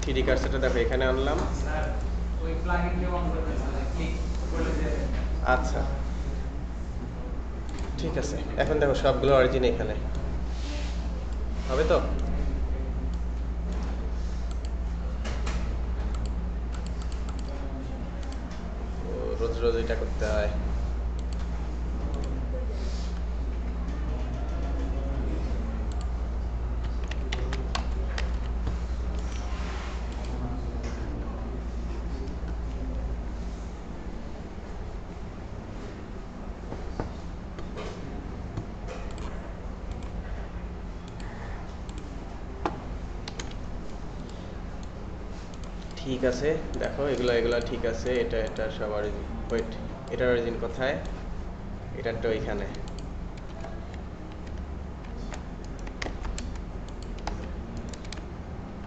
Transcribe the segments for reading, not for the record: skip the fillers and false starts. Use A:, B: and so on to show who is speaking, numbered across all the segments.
A: 3D কার্সারটা দেখো এখানে আনলাম।
B: স্যার ওই প্লাগইন দিয়ে অন করবেন না, ক্লিক করলে যে
A: আচ্ছা ঠিক আছে, এখন দেখো সবগুলো অরিজিন এখানে হবে তো। রোজ রোজ এটা করতে হয়। ঠিক আছে দেখো এগুলা এগুলা ঠিক আছে, এটা এটা সব অরিজিন। ওয়েট, এটার অরিজিন কোথায়? এটারটা ওইখানে।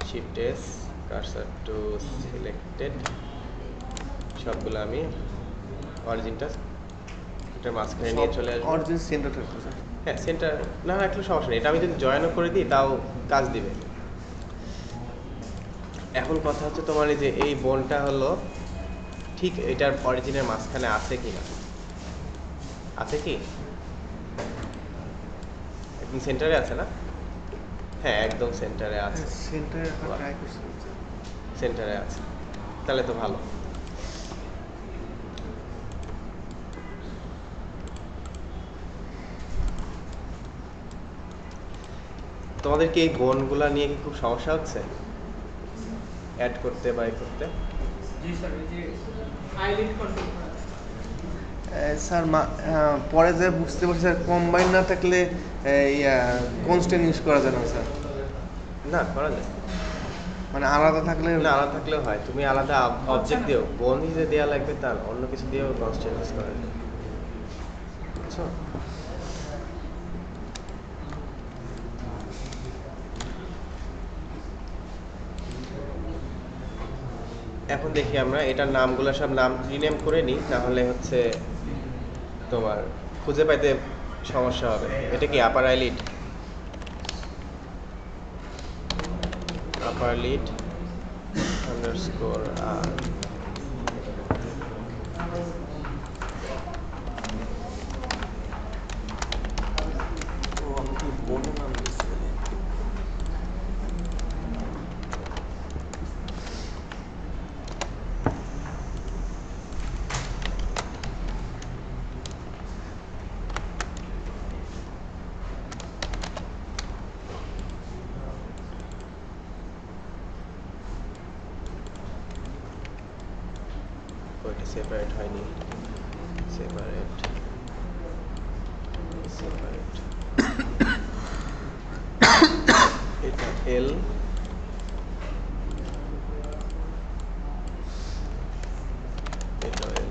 A: Shift S, cursor two selected, সবগুলো আমি অরিজিনটা এটা মাঝখানে নিয়ে চলে আসবো।
C: অরিজিন সেন্টার থাকবে স্যার।
A: হ্যাঁ সেন্টার না রাখলে সমস্যা নেই, এটা আমি যদি জয়েনও করে দিই তাও কাজ দিবে। এখন কথা হচ্ছে তোমার এই যে এই বোনটা হলো ঠিক এটার অরিজিনের মাঝখানে আছে কি না, আছে কি? একদম সেন্টারে আছে না? হ্যাঁ একদম সেন্টারে আছে।
C: সেন্টারে ট্রাই করছি স্যার।
A: সেন্টারে আছে, তাহলে তো ভালো। তোমাদের কি এই বোনগুলা নিয়ে কি খুব সমস্যা হচ্ছে অ্যাড করতে বা করতে?
B: জি স্যার এই যে আইলিড কন্ট্রোল করা
C: স্যার পরে যে বুঝতে পারছি স্যার, কম্বাইন না থাকলে কনস্ট্যান্ট ইউজ করা যায় না স্যার।
A: না করা যায়,
C: মানে আলাদা থাকলে
A: না আলাদা থাকলেও হয়, তুমি আলাদা অবজেক্ট দিও, বোন হিসেবে দেওয়া লাগবে তা না, অন্য কিছু দিয়েও কনস্ট্যান্ট ইউজ করা যায়, বুঝছো? এখন দেখি আমরা এটার নামগুলো সব নাম রিনেম করে নিই, না হলে হচ্ছে তোমার খুঁজে পাইতে সমস্যা হবে। এটা কি আপার আইলিড, আপার লিড আন্ডারস্কোর আর
C: আমি কি বোনের নাম দিচ্ছি?
A: ওইটা সেপারেট হয়নি, সেপারেট সেপারেট এটা এল, এটা এল।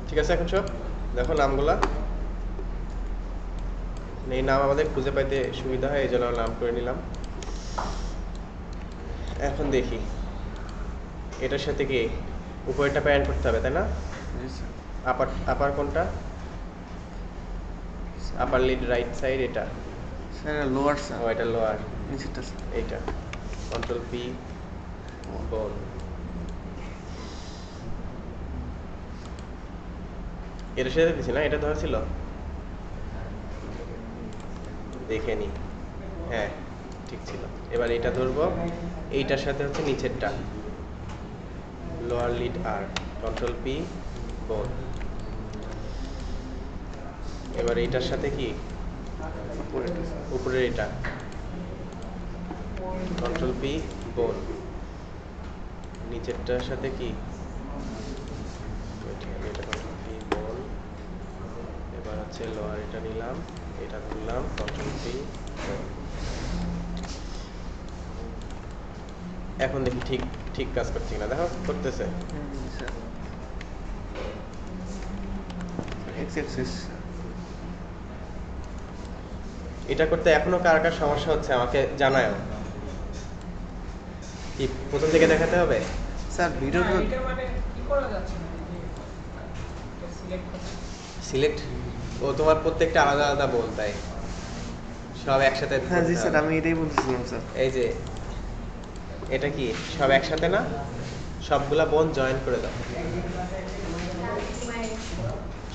A: ঠিক আছে এখন সব দেখো নামগুলা, এই নাম আমাদের খুঁজে পাইতে সুবিধা হয় এই জন্য নাম করে নিলাম। এখন দেখি এটার সাথে কি উপরেরটা প্যারেন্ট করতে হবে তাই না? আপার আপার কোনটা? আপার লিড রাইট সাইড এটা,
C: স্যার লোয়ার স্যার।
A: ও এটা লোয়ার,
C: নিচেরটা স্যার।
A: এইটা কন্ট্রোল পি বোন। এটার সাথে দিছি না, এটা ধরা ছিল, দেখে নি, হ্যাঁ ঠিক ছিল। এবার এটা ধরবো, এইটার সাথে হচ্ছে নিচেরটা লোয়ার লিড আর, কন্ট্রোল পি বোন। এবার এইটার সাথে কি
C: উপরেরটা স্যার।
A: উপরের এটা কন্ট্রোল পি বোন, নিচেরটার সাথে কি এটা কন্ট্রোল পি বোন। এবার হচ্ছে লোয়ার এটা নিলাম, এটা ধরলাম কন্ট্রোল পি বোন। এখন দেখি ঠিক ঠিক কাজ করছে কিনা, দেখো করতেছে।
C: Sir x Axis.
A: এটা করতে এখনো কার কার সমস্যা হচ্ছে আমাকে জানায়ও। কি প্রথম থেকে দেখাতে হবে?
C: স্যার ভিডিওটা
B: এটা মানে কি করা যাচ্ছে না এই যে এটা সিলেক্ট করতে
A: সিলেক্ট, ও তোমার প্রত্যেকটা আলাদা আলাদা বোন তাই সব একসাথে
C: হ্যাঁ জি
A: করতে
C: স্যার,
A: হবে।
C: আমি এটাই বলতেছিলাম স্যার।
A: এই যে এটা কি সব একসাথে না? সবগুলা বোন জয়েন করে দাও,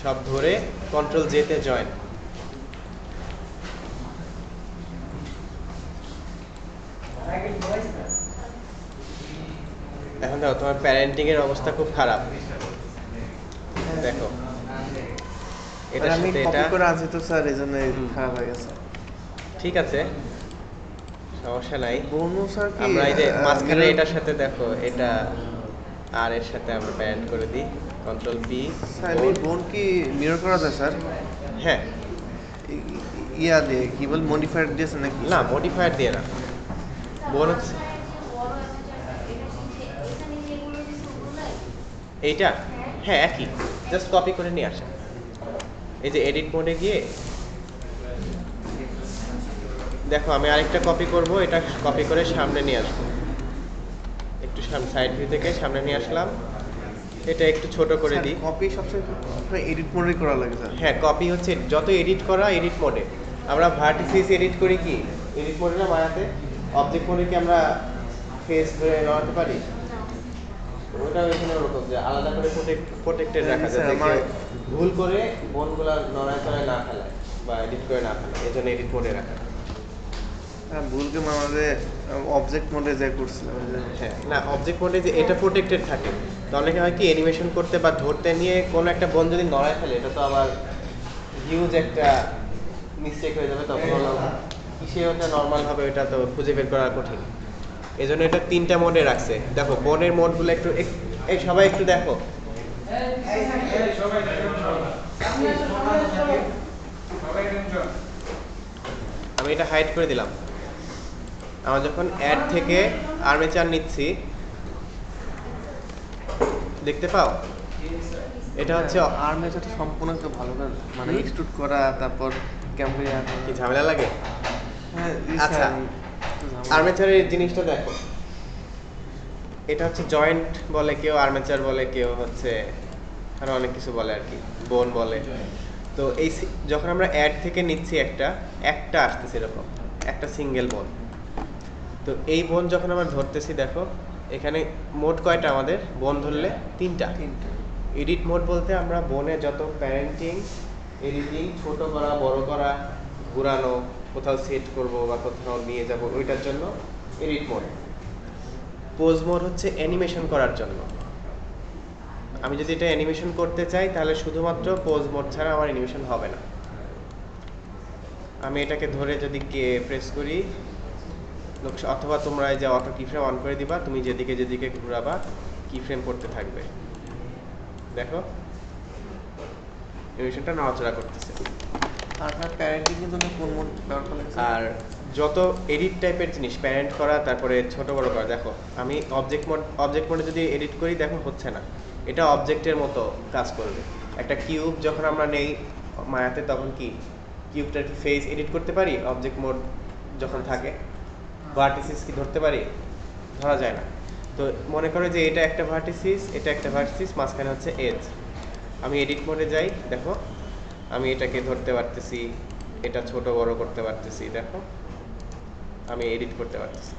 A: সব ধরে কন্ট্রোল জে তে জয়েন। এখন দেখো তোমার প্যারেন্টিং এর অবস্থা খুব খারাপ। দেখো এটার
C: আমি
A: সাথে
C: কপি
A: এটা
C: করে আনছি তো স্যার, এই জন্য
A: হুম।
C: খারাপ হয়ে গেছে।
A: ঠিক আছে, সমস্যা নাই।
C: বনু স্যার কি
A: আমরা এই যে মাঝখানে
C: mirror-
A: এটার সাথে দেখো এটা আর এর সাথে আমরা প্যারেন্ট করে দিই, কন্ট্রোল পি।
C: স্যার এই বোন কি মিরর করা যায় স্যার?
A: হ্যাঁ,
C: ইয়া দিয়ে কি বল, মডিফায়ার দিয়েছে নাকি?
A: না মডিফায়ার দিয়ে না, বোন হচ্ছে এইটা। হ্যাঁ একই, জাস্ট কপি করে নিয়ে আসা। এই যে এডিট মোডে গিয়ে দেখো আমি আরেকটা কপি করব, এটা কপি করে সামনে নিয়ে আসবো, একটু সাইড ভিউ থেকে সামনে নিয়ে আসলাম, এটা একটু ছোট করে দিই।
C: কপি সবসময় এডিট মোডে করা লাগে স্যার।
A: হ্যাঁ কপি হচ্ছে যত এডিট করা এডিট মোডে। আমরা ভার্টিসিস এডিট করি কি এডিট মোডে না মায়াতে? অবজেক্ট মোডে কি আমরা ফেস ধরে নামাতে পারি? ওটা এখানে ওরকম যে আলাদা করে প্রোটেক্টেড রাখা যায়,
C: স্যার,
A: যে কেউ ভুল করে বোনগুলা নড়ায় চড়ায় না ফেলায় বা এডিট করে না ফেলায়, এই জন্য এডিট মোডে রাখা।
C: হ্যাঁ ভুলকে আমাদের অবজেক্ট মোডে যে করছিলাম ওই যে।
A: হ্যাঁ না, অবজেক্ট মোডে যে এটা প্রোটেক্টেড থাকে, তো অনেকে হয় কি অ্যানিমেশন করতে বা ধরতে নিয়ে কোনো একটা বোন যদি নড়ায় ফেলে, এটা তো আবার হিউজ একটা মিস্টেক হয়ে যাবে, তখন হলো কিসে ওটা নর্মাল হবে ওটা তো খুঁজে বের করা কঠিন। এই জন্য এটা 3টা মোডে রাখছে। দেখো বোনের মোডগুলো একটু এই সবাই একটু দেখো, আমি এটা হাইড করে দিলাম। আমরা যখন অ্যাড থেকে আর্মেচার নিচ্ছি দেখতে পাও, এটা হচ্ছে
C: আর্মেচারটা সম্পূর্ণ একটু ভালো করে মানে
A: হুম।
C: এক্সট্রুড করা, তারপর ক্যামেরা।
A: কি ঝামেলা লাগে।
C: হ্যাঁ
A: আচ্ছা, আর্মেচারের এই জিনিসটা দেখো, এটা হচ্ছে জয়েন্ট বলে কেউ, আর্মেচার বলে কেউ, হচ্ছে আরো অনেক কিছু বলে আর কি, বোন বলে। তো এই যখন আমরা অ্যাড থেকে নিচ্ছি একটা আসতেছে এরকম একটা সিঙ্গেল বোন। তো এই বোন যখন আমরা ধরতেছি দেখো এখানে মোড কয়টা আমাদের? বোন ধরলে 3টা। এডিট মোড বলতে আমরা বোনে যত প্যারেন্টিং, এডিটিং, ছোট করা, বড় করা, ঘোরানো, কোথাও সেট করব বা কোথাও নিয়ে যাব, ওইটার জন্য এডিট মোড। পোজ মোড হচ্ছে অ্যানিমেশন করার জন্য। আমি যদি এটা অ্যানিমেশন করতে চাই তাহলে শুধুমাত্র পোজ মোড ছাড়া আমার অ্যানিমেশন হবে না। আমি এটাকে ধরে যদি কে প্রেস করি, অথবা তোমরা এই যে অটো কিফ্রেম অন করে দিবা, তুমি যেদিকে যেদিকে ঘোরাবা কিফ্রেম পড়তে থাকবে। দেখো অ্যানিমেশনটা নাড়াচাড়া করতেছে।
C: আর প্যারেন্টিং কিন্তু কোন মোড ব্যবহার করা লাগে?
A: আর যত এডিট টাইপের জিনিস প্যারেন্ট করা, তারপরে ছোট বড় করা, দেখো আমি অবজেক্ট মোডে যদি এডিট করি দেখো হচ্ছে না, এটা অবজেক্টের মতো কাজ করবে। একটা কিউব যখন আমরা নেই মায়াতে, তখন কি কিউবটার কি ফেস এডিট করতে পারি? অবজেক্ট মোড যখন থাকে ভার্টিসিস কি ধরতে পারি? ধরা যায় না। তো মনে করো যে এটা একটা ভার্টিসিস, এটা একটা ভার্টিসিস, মাঝখানে হচ্ছে এজ। আমি এডিট মোডে যাই, দেখো আমি এটাকে ধরতে পারতেছি, এটা ছোট বড় করতে পারতেছি, দেখো আমি এডিট করতে পারতেছি।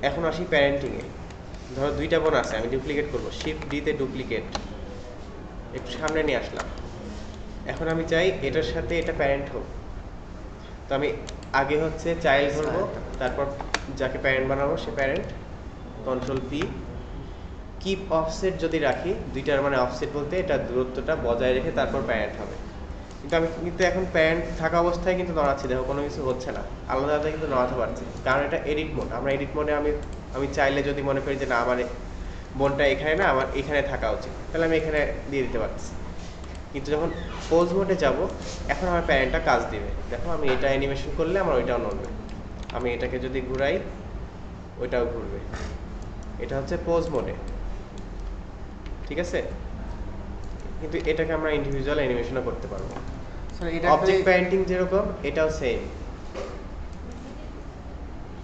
A: এখন আসি প্যারেন্টিং এ। ধরো 2টা বোন আছে, আমি ডুপ্লিকেট করব, শিফট ডি তে ডুপ্লিকেট, একটু সামনে নিয়ে আসলাম। এখন আমি চাই এটার সাথে এটা প্যারেন্ট হোক, তো আমি আগে হচ্ছে চাইল্ড ধরবো, তারপর যাকে প্যারেন্ট বানাবো সে parent, control P. Keep offset যদি রাখি, 2টার মানে অফসেট বলতে এটা দূরত্বটা বজায় রেখে তারপর প্যারেন্ট হবে। কিন্তু আমি কিন্তু এখন প্যারেন্ট থাকা অবস্থায় কিন্তু নড়াচ্ছি, দেখো কোনো কিছু হচ্ছে না, আলাদা আলাদা কিন্তু নড়াতে পারছি, কারণ এটা এডিট মোড। আমরা এডিট মোডে আমি চাইলে যদি মনে করি যে না আমার বোনটা এখানে না, আমার এখানে থাকা উচিত, তাহলে আমি এখানে দিয়ে দিতে পারছি। কিন্তু যখন পোজ মোডে যাব, এখন আমার প্যারেন্টটা কাজ দিবে। দেখো আমি এটা অ্যানিমেশন করলে আমার ওইটাও নড়বে, আমি এটাকে যদি ঘুরাই ওইটাও ঘুরবে। এটা হচ্ছে পোজ মোডে, ঠিক আছে? কিন্তু এটাকে আমরা ইন্ডিভিজুয়াল অ্যানিমেশনও করতে পারবো।
C: স্যার এটা
A: অবজেক্ট প্যারেন্টিং যেরকম এটাও সেম।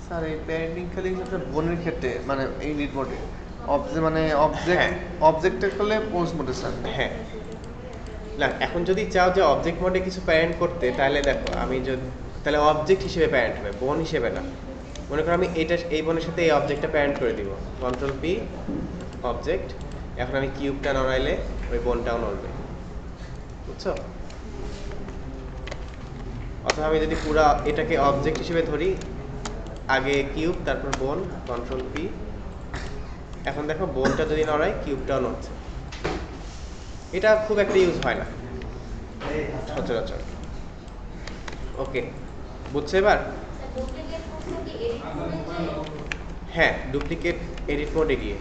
C: স্যার এই প্যারেন্টিং খালি একটা বোনের ক্ষেত্রে মানে এডিট মোডে
A: হ্যাঁ।
C: অবজেক্টে করলে পোজ মোডে স্যার।
A: হ্যাঁ না, এখন যদি চাও যে অবজেক্ট মোডে কিছু প্যারেন্ট করতে, তাহলে দেখো আমি যদি তাহলে অবজেক্ট হিসেবে প্যারেন্ট হবে, বোন হিসেবে না। মনে করো আমি এই বোনের সাথে এই অবজেক্টটা প্যারেন্ট করে দিব, কন্ট্রোল পি অবজেক্ট। এখন আমি কিউবটা নড়াইলে ওই বোনটাও নড়বে, বুঝছো? অথবা আমি যদি পুরো এটাকে অবজেক্ট হিসেবে ধরি, আগে কিউব তারপর বোন, কন্ট্রোল পি। এখন দেখো বোনটা যদি নড়াই কিউবটাও নড়ছে। এটা খুব একটা ইউজ হয় না সচরাচর। ওকে, বুঝছো এবার? হ্যাঁ, ডুপ্লিকেট এডিট মোডে গিয়ে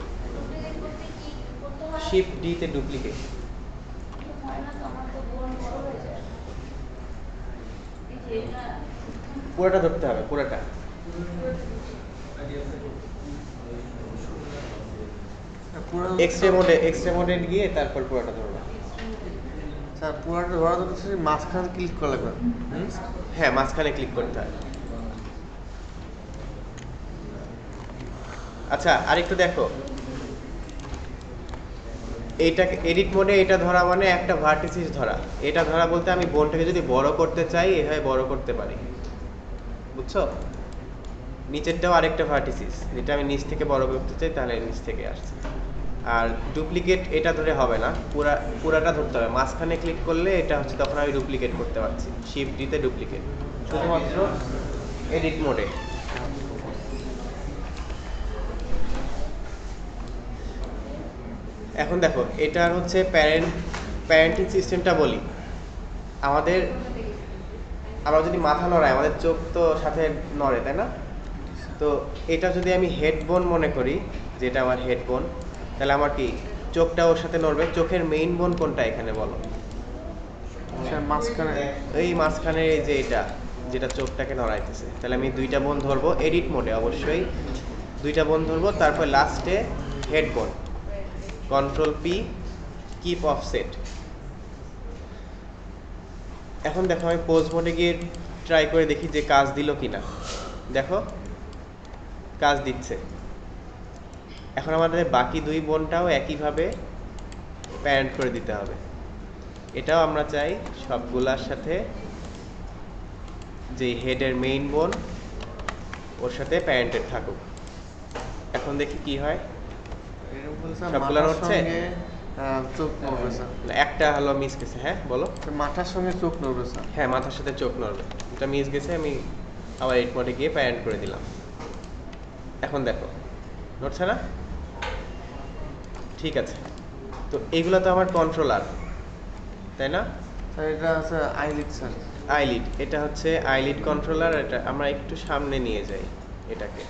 A: শিফট ডি তে ডুপ্লিকেট। পুরোটা ধরতে হবে, পুরোটা। এক্সট্রা মোডে গিয়ে তারপর পুরোটা ধরবে।
C: স্যার পুরোটা ধরা তো মাঝখানে ক্লিক করা লাগবে।
A: হ্যাঁ, মাঝখানে ক্লিক করতে হয়। আচ্ছা, আরেকটু দেখো, এইটাকে এডিট মোডে এটা ধরা মানে একটা ভার্টিসিস ধরা। এটা ধরা বলতে আমি বোনটাকে যদি বড় করতে চাই এভাবে বড় করতে পারি, বুঝছো? নিচেরটাও আরেকটা ভার্টিসিস, যেটা আমি নিচ থেকে বড় করতে চাই তাহলে নিচ থেকে আসছে। আর ডুপ্লিকেট এটা ধরে হবে না, পুরাটা ধরতে হবে। মাঝখানে ক্লিক করলে এটা হচ্ছে তখন আমি ডুপ্লিকেট করতে পারছি, শিফট দিতে ডুপ্লিকেট, শুধুমাত্র এডিট মোডে। এখন দেখো, এটার হচ্ছে প্যারেন্টিং সিস্টেমটা বলি। আমরা যদি মাথা নড়াই আমাদের চোখ তো সাথে নড়ে, তাই না? তো এটা যদি আমি হেডবোন মনে করি, যেটা আমার হেডবোন, তাহলে আমার কি চোখটা ওর সাথে নড়বে। চোখের মেইন বোন কোনটা এখানে বলো?
C: মাঝখানে,
A: এই মাঝখানে, এই যে এটা যেটা চোখটাকে নড়াইতেছে। তাহলে আমি দুইটা বোন ধরবো এডিট মোডে, অবশ্যই দুইটা বোন ধরবো। তারপর লাস্টে হেডবোন, কন্ট্রোল পি, কিপ অফসেট। এখন দেখো আমি পোজ মোডে গিয়ে ট্রাই করে দেখি যে কাজ দিল কিনা। দেখো কাজ দিচ্ছে। এখন আমাদের বাকি দুই বোনটাও একইভাবে প্যারেন্ট করে দিতে হবে। এটাও আমরা চাই সবগুলার সাথে যে হেডের মেইন বোন ওর সাথে প্যারেন্টেড থাকুক। এখন দেখি কি হয়। সবগুলা নড়ছে?
C: চোখ নড়বে স্যার।
A: একটা হলো মিস গেছে। হ্যাঁ বলো।
C: মাথার সঙ্গে চোখ নড়বে স্যার।
A: হ্যাঁ, মাথার সাথে চোখ নড়বে। এটা মিস গেছে, আমি আবার এইট মোডে গিয়ে প্যারেন্ট করে দিলাম। এখন দেখো নড়ছে না? ঠিক আছে। তো এগুলো তো আমার কন্ট্রোলার, তাই না?
C: স্যার এটা আছে আইলিড স্যার।
A: আইলিড, এটা হচ্ছে আইলিড কন্ট্রোলার। এটা আমরা একটু সামনে নিয়ে যাই এটাকে,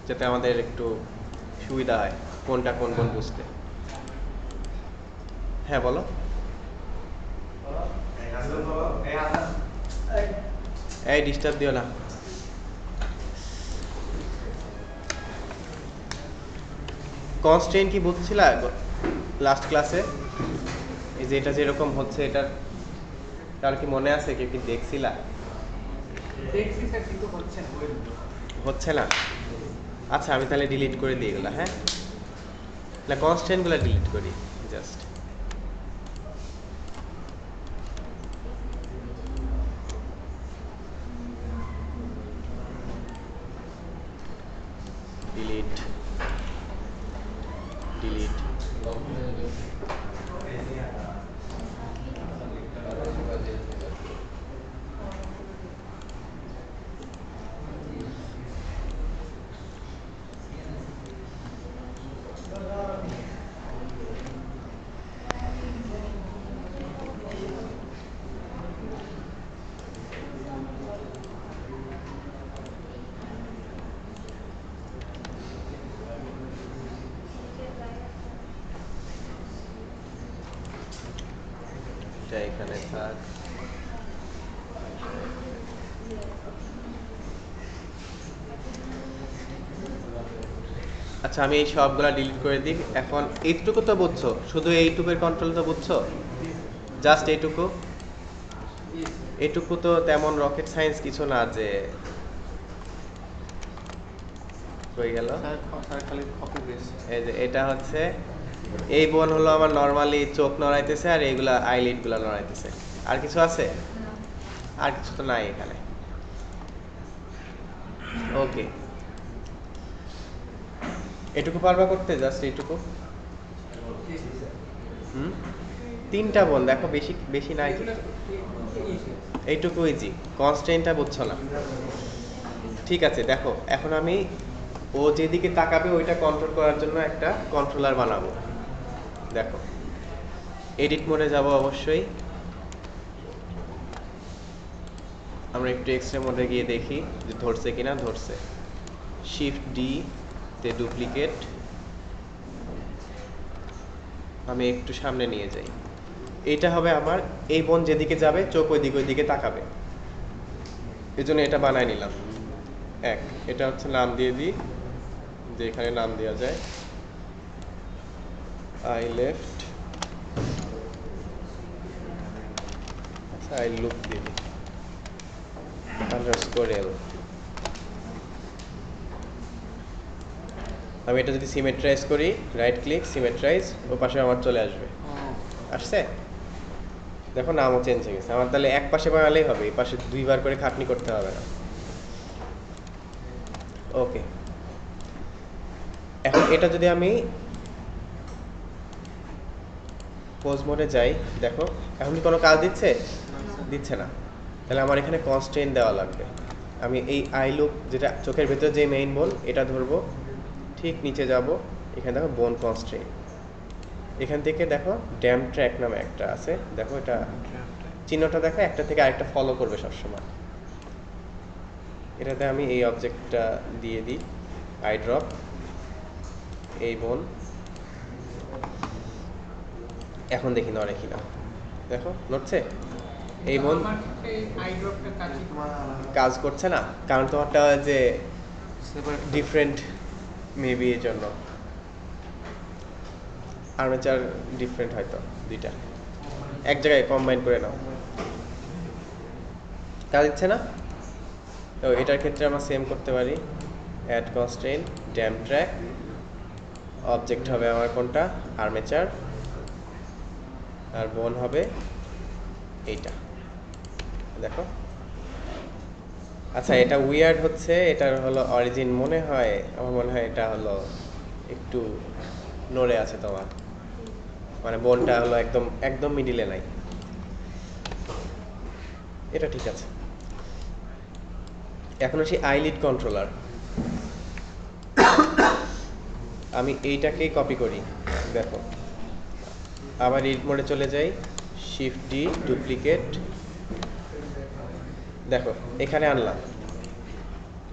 A: যাতে আমাদের একটু সুবিধা হয় কোনটা কোন কোন বুঝতে। হ্যাঁ বলো। এই ডিস্টার্ব দিও না। কনস্ট্রেইন কি বুঝছিলা লাস্ট ক্লাসে? এই যে এটা যেরকম হচ্ছে, এটা কার কি মনে আছে? কেউ কি দেখছিলা?
B: দেখছি স্যার, কিন্তু
A: হচ্ছে না? আচ্ছা, আমি তাহলে ডিলিট করে দিই এগুলো। হ্যাঁ, না কনস্ট্যান্টগুলো ডিলিট করি জাস্ট। Delete delete. এটা এখানে থাক। আচ্ছা, আমি এই সবগুলা ডিলিট করে দিই। এখন এইটুকু তো বুঝছো, শুধু এইটুকুর কন্ট্রোল তো বুঝছো, জাস্ট এইটুকু। এইটুকু তো তেমন রকেট সায়েন্স কিছু না যে হয়ে গেল।
C: স্যার খালি কপি পেস্ট।
A: এই যে এটা হচ্ছে, এই বোন হলো আমার নরমালি চোখ নড়াইতেছে, আর এইগুলা আইলিড গুলা নড়াইতেছে। আর কিছু আছে? আর কিছু তো নাই এখানে। ওকে, এটুকু পারবা করতে, জাস্ট এইটুকু। হুম, 3টা বোন দেখো, বেশি বেশি নাই তো। এইটুকু ইজি, কনস্ট্রেন্টটা বুঝছো না। ঠিক আছে, দেখো এখন আমি ও যেদিকে তাকাবে ওইটা কন্ট্রোল করার জন্য একটা কন্ট্রোলার বানাবো। দেখো, এডিট মোডে যাব অবশ্যই। আমরা একটু এক্সট্রা মোডে গিয়ে দেখি যে ধরছে কিনা। ধরছে। শিফট ডি তে ডুপ্লিকেট, আমি একটু সামনে নিয়ে যাই। এটা হবে আমার, এই বোন যেদিকে যাবে চোখ ওই দিকে তাকাবে, এই জন্য এটা বানায় নিলাম। এটা হচ্ছে নাম দিয়ে দিই, যে এখানে নাম দেওয়া যায় আই লেফট, আই লুক দিয়ে দিই আন্ডারস্কোর এল। আমি এটা যদি সিমেট্রাইজ করি, রাইট ক্লিক সিমেট্রাইজ, ও পাশে আমার চলে আসবে। আসছে, দেখো নামও চেঞ্জ হয়ে গেছে আমার। তাহলে এক পাশে বানালেই হবে, এই পাশে 2বার করে খাটনি করতে হবে না। ওকে, এখন এটা যদি আমি পোজ মোডে যাই, দেখো এখন কি কোনো কাজ দিচ্ছে? দিচ্ছে না। তাহলে আমার এখানে কনস্ট্রেন্ট দেওয়া লাগবে। আমি এই আই লুক, যেটা চোখের ভেতরে যে মেইন বোন, এটা ধরবো, ঠিক নিচে যাব, এখানে দেখো বোন কনস্ট্রেন্ট। এখান থেকে দেখো ড্যাম ট্র্যাক নামে একটা আছে, দেখো এটা চিহ্নটা দেখো, একটা থেকে আরেকটা ফলো করবে সবসময়। এটাতে আমি এই অবজেক্টটা দিয়ে দিই, আই ড্রপ, এই বোন। এখন দেখি নড়ে কিনা, দেখো নড়ছে। এই বোন
B: আমার ক্ষেত্রে আই ড্রপটা
A: কাজ করছে না, কারণ তোমারটা যে ডিফারেন্ট, মেবি এই জন্য আর্মেচার ডিফারেন্ট হয়তো, দুইটা এক জায়গায় কম্বাইন করে নাও। কাজ দিচ্ছে না। তো এটার ক্ষেত্রে আমরা সেম করতে পারি, add constraint damped track, object হবে আমার কোনটা, আর্মেচার, আর বোন হবে এইটা, দেখো। আচ্ছা, এটা উইয়ার্ড হচ্ছে, এটার হলো অরিজিন মনে হয়, আমার মনে হয় এটা হলো একটু নড়ে আছে তোমার, মানে বোনটা হলো একদম একদম মিডিলে নাই। এটা ঠিক আছে। এখন আসি আইলিড কন্ট্রোলার। আমি এইটাকেই কপি করি, দেখো আবার এডিট মোডে চলে যাই, শিফট ডি ডুপ্লিকেট, দেখো এখানে আনলাম,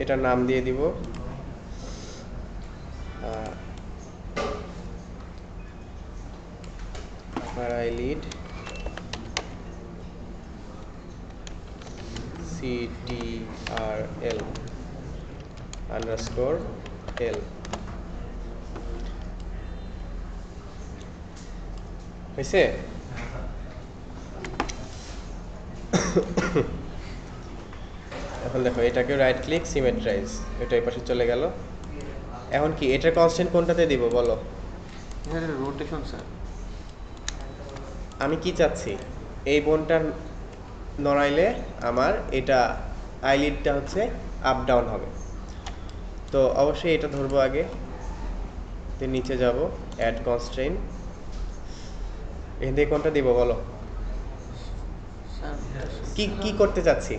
A: এটার নাম দিয়ে দিব আইলিড CTRL আন্ডারস্কোর এল। হয়েছে? এখন দেখো এটাকে রাইট ক্লিক সিমেট্রাইজ, এটা এই পাশে চলে গেল। এখন কি এটার কনস্ট্যান্ট কোনটাতে দিব বলো?
C: Rotation sir.
A: আমি কি চাচ্ছি, এই বোনটা নড়াইলে আমার এটা আইলিডটা হচ্ছে আপ ডাউন হবে। তো অবশ্যই এটা ধরবো আগে, নিচে যাব, অ্যাড কনস্ট্রেন্ট, এখান থেকে কোনটা দিব বলো? কি কি করতে চাচ্ছি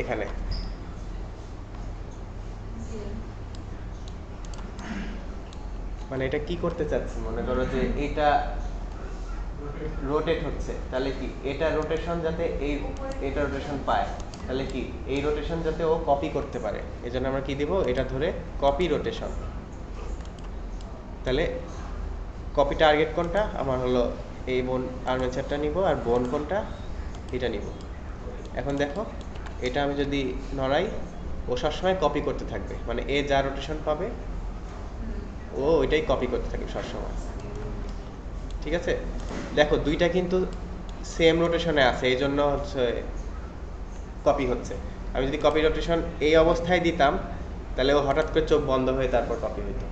A: এখানে? মানে এটা কি করতে চাচ্ছি, মনে করো যে এটা রোটেট হচ্ছে, তাহলে কি এটা রোটেশন যাতে এটা রোটেশন পায়, তাহলে কি এই রোটেশন যাতে ও কপি করতে পারে, এজন্য আমরা কি দিব, এটা ধরে কপি রোটেশন। তাহলে কপি টার্গেট কোনটা আমার হলো, এই বোন আর্মেচারটা নিব, আর বোন কোনটা, এটা নিব। এখন দেখো এটা আমি যদি নড়াই, ও সবসময় কপি করতে থাকবে, মানে এ যা রোটেশন পাবে ও ওইটাই কপি করতে থাকবে সবসময়। ঠিক আছে, দেখো দুইটা কিন্তু সেম রোটেশনে আছে, এই জন্য হচ্ছে কপি হচ্ছে। আমি যদি কপি রোটেশন এই অবস্থায় দিতাম, তাহলে ও হঠাৎ করে চোখ বন্ধ হয়ে তারপর কপি হইতো।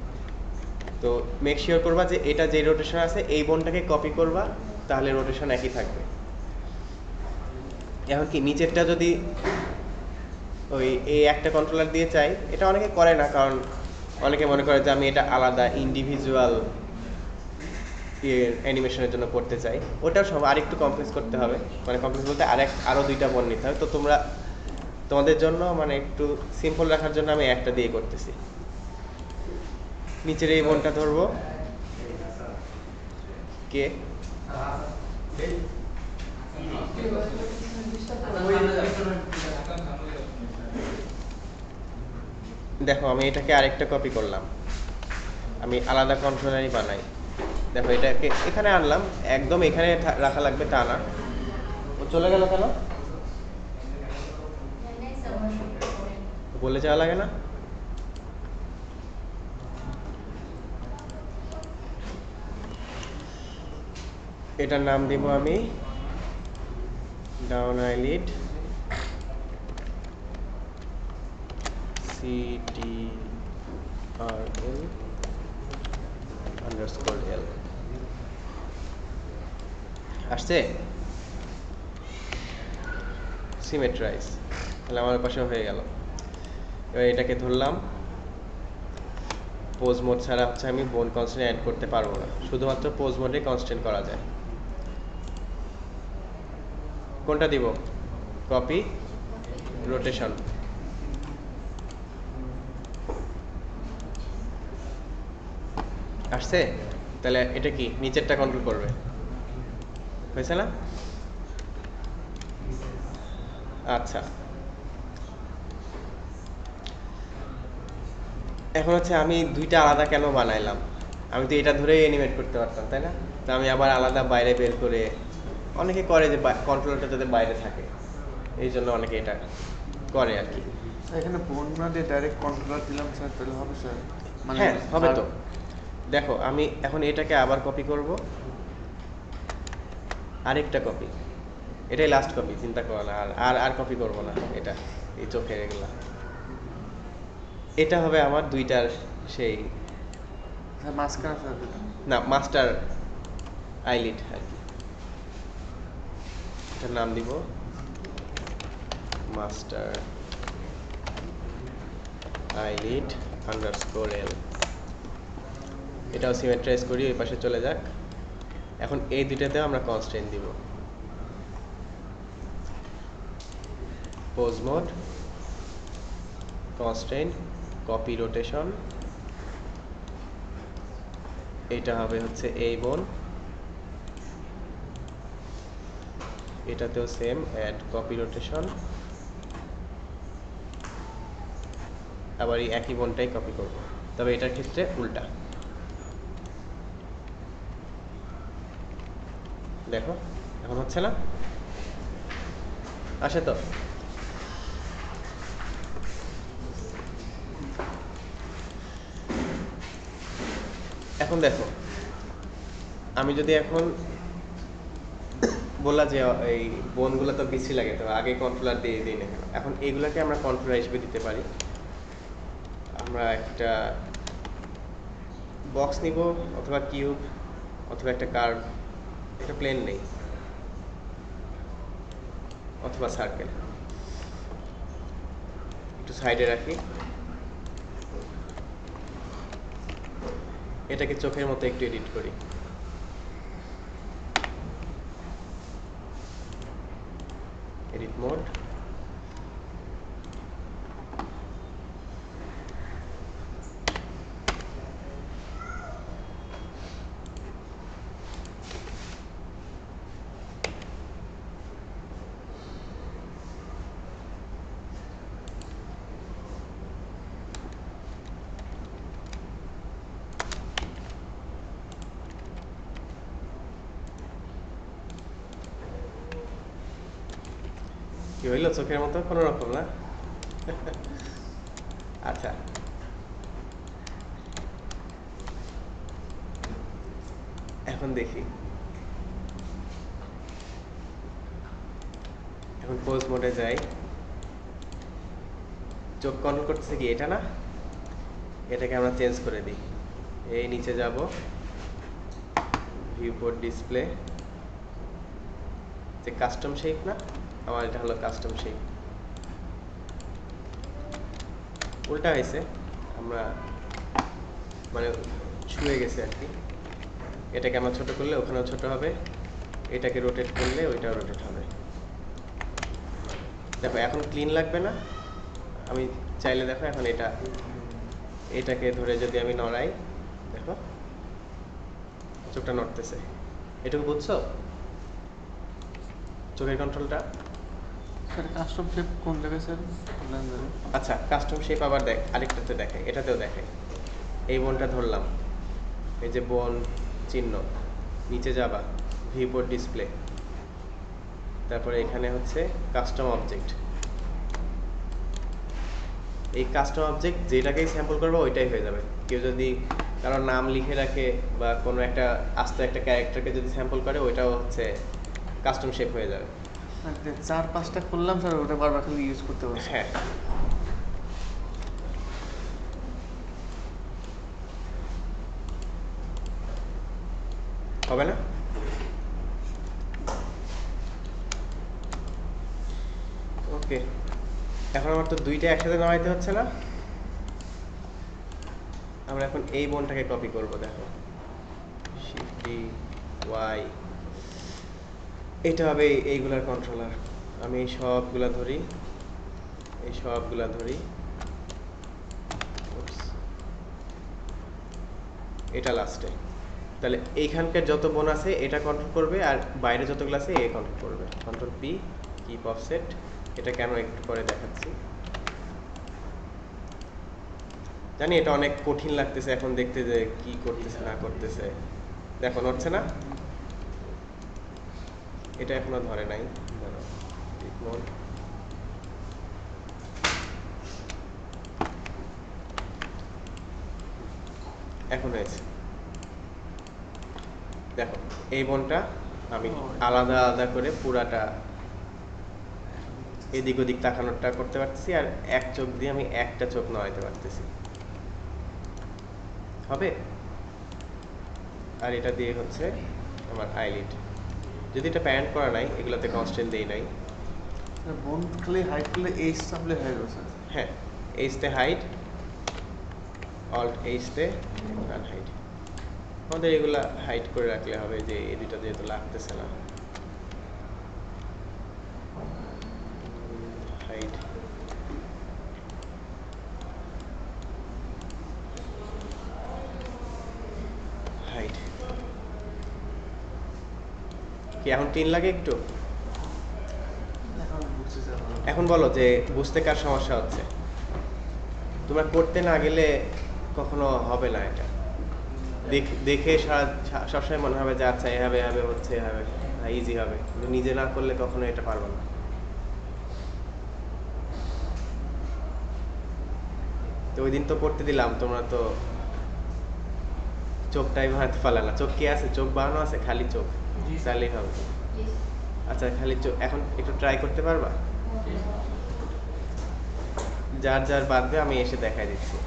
A: তো মেক শিওর করবা যে এটা যে রোটেশন আছে এই বোনটাকে কপি করবা, তাহলে রোটেশন একই থাকবে। এখন কি নিচেরটা যদি ওই এই একটা কন্ট্রোলার দিয়ে চাই, এটা অনেকে করে না, কারণ অনেকে মনে করে যে আমি এটা আলাদা ইন্ডিভিজুয়াল অ্যানিমেশনের জন্য করতে চাই। ওটাও সব আরেকটু কমপ্লেক্স করতে হবে, মানে কমপ্লেক্স বলতে আরও দুইটা বোন নিতে হবে। তো তোমাদের জন্য মানে একটু সিম্পল রাখার জন্য আমি একটা দিয়ে করতেছি। নিচের এই বোনটা ধরবো, কে দেখো আমি এটাকে আরেকটা কপি করলাম, আমি আলাদা কন্ট্রোলারই বানাই। দেখো এটাকে এখানে আনলাম, একদম এখানে রাখা লাগবে তা না। ও চলে গেল কেন? বলে যাওয়া লাগে না? এটার নাম দিব আমি ডাউন আইলিড CTRL_L আসছে সিমেট্রাইজ, তাহলে আমার পাশে হয়ে গেল। এবার এটাকে ধরলাম, পোজ মোড ছাড়া হচ্ছে আমি বোন কনস্ট্যান্ট অ্যাড করতে পারবো না, শুধুমাত্র পোজ মোডে কনস্ট্যান্ট করা যায়। কোনটা দিব? Copy rotation. আসছে? তাহলে এটা কি নিচেরটা কন্ট্রোল করবে, হয়েছে না? আচ্ছা, এখন হচ্ছে আমি দুইটা আলাদা কেন বানাইলাম? আমি তো এটা ধরেই অ্যানিমেট করতে পারতাম, তাই না? তো আমি আবার আলাদা বাইরে বের করে, অনেকে করে যে কন্ট্রোলারটা যাতে বাইরে থাকে, এই জন্য অনেকে এটা করে আর কি।
C: এখানে বোন না দিয়ে ডাইরেক্ট কন্ট্রোলার দিলাম স্যার, তাহলে হবে স্যার?
A: হ্যাঁ হবে তো। দেখো আমি এখন এটাকে আবার কপি করব, আরেকটা কপি, এটাই লাস্ট কপি, চিন্তা করো না, আর আর কপি করব না। এটা এই চোখের এগুলা, এটা হবে আমার দুইটার সেই
C: স্যার মাঝখানে স্যার
A: না মাস্টার আইলিড আর কি। এটার নাম দিব মাস্টার আইলিড _L। এটাও সিমেট্রাইজ করি, ওই পাশে চলে যাক। এখন এই দুইটাতেও আমরা কনস্ট্যান্ট দিব, pose mode constant, copy rotation. এটা হবে হচ্ছে এই বোন, এটাতেও সেম অ্যাড কপি রোটেশন, আবার এই একই বোনটাই কপি করব, তবে এটার ক্ষেত্রে উল্টা। দেখো এখন হচ্ছে না? আসে তো? এখন দেখো আমি যদি এখন বললা যে এই বোনগুলো তো বিশ্রী লাগে, তো আগে কন্ট্রোলার দিয়ে দিই না, এখন এইগুলোকে আমরা কন্ট্রোলার হিসেবে দিতে পারি। আমরা একটা বক্স নিব, অথবা কিউব, অথবা একটা কার্ভ, এটা প্লেন নেই, অথবা সার্কেল, একটু সাইডে রাখি। এটাকে চোখের মতো একটু এডিট করি। এডিট মোড, কি হইলো চোখের মতো কোনো রকম না? আচ্ছা, এখন দেখি, এখন পোজ মোডে যাই। চোখ কন্ট্রোল করতেছে কি এটা না? এটাকে আমরা চেঞ্জ করে দিই। এই নিচে যাব, ভিউপোর্ট ডিসপ্লে, যে কাস্টম শেপ না, আমার এটা হলো কাস্টম শেপ। উল্টা হয়েছে, আমরা মানে ছুঁয়ে গেছে আর কি। এটাকে আমরা ছোট করলে ওখানেও ছোট হবে, এটাকে রোটেট করলে ওইটাও রোটেট হবে। দেখো এখন ক্লিন লাগবে না। আমি চাইলে দেখো এখন এটাকে ধরে যদি আমি নড়াই, দেখো চোখটা নড়তেছে। এটুকু বুঝছো চোখের কন্ট্রোলটা?
C: স্যার কাস্টম শেপ কোন জায়গায় স্যার?
A: আচ্ছা, কাস্টম শেপ আবার দেখ, আরেকটাতে দেখাই, এটাতেও দেখাই। এই বোনটা ধরলাম, এই যে বোন চিহ্ন, নিচে যাবা ভিউপোর্ট ডিসপ্লে, তারপরে এখানে হচ্ছে কাস্টম অবজেক্ট। এই কাস্টম অবজেক্ট যেটাকেই স্যাম্পল করবে ওইটাই হয়ে যাবে। কেউ যদি কারোর নাম লিখে রাখে বা কোনো একটা আস্ত একটা ক্যারেক্টারকে যদি স্যাম্পল করে, ওইটাও হচ্ছে কাস্টম শেপ হয়ে যাবে।
C: 4-5টা করলাম স্যার, ওটা বারবার খালি ইউজ করতে পারবো।
A: হ্যাঁ, হবে না? ওকে, এখন আমার তো দুইটা একসাথে নামাইতে হচ্ছে না। আমরা এখন এই বোনটাকে কপি করব। দেখো শিফট ডি ওয়াই, এটা হবে এইগুলার কন্ট্রোলার। আমি এই সবগুলা ধরি, এই সবগুলা ধরি, এটা লাস্টে। তাহলে এইখানকার যত বোন আছে এটা কন্ট্রোল করবে, আর বাইরে যতগুলো আছে এ কন্ট্রোল করবে। Control P, keep offset. এটা কেন একটু পরে দেখাচ্ছি। জানি এটা অনেক কঠিন লাগতেছে এখন দেখতে, যে কি করতেছে না করতেছে। দেখো নড়ছে না, এটা এখনো ধরে নাই। এখন হয়েছে। দেখো এই বোনটা আমি আলাদা আলাদা করে পুরাটা এদিক ওদিক তাকানোরটা করতে পারতেছি, আর এক চোখ দিয়ে আমি একটা চোখ নড়াইতে পারতেছি। হবে? আর এটা দিয়ে হচ্ছে আমার আইলিড। যদি এটা প্যারেন্ট করা নাই, এগুলোতে কনস্ট্যান্ট দেই নাই।
C: বোন খালি হাইট করলে এইচ চাপলে হয়ে যাবে স্যার।
A: হ্যাঁ, এইচতে হাইট, অল্ট এইচতে আনহাইড। আমাদের এগুলা হাইড করে রাখলে হবে, যে এই দুটো যেহেতু লাগতেছে না। Hide, hide. কি এখন 3 লাগে একটু? এখন বলো যে বুঝতে কার সমস্যা হচ্ছে। তোমরা করতে না গেলে কখনো হবে না। এটা দেখে সবসময় মনে হবে যে আচ্ছা এভাবে এভাবে হচ্ছে, এভাবে ইজি হবে, কিন্তু নিজে না করলে কখনো এটা পারবো না। তো ওই দিন তো করতে দিলাম, তোমরা তো চোখটাই বানাতে পারলে না। চোখ কি আছে? চোখ বানানো আছে? খালি চোখ তাহলেই হবে। আচ্ছা, খালি চোখ এখন একটু ট্রাই করতে পারবা? যার যার বাদবে আমি এসে দেখাই দিচ্ছি।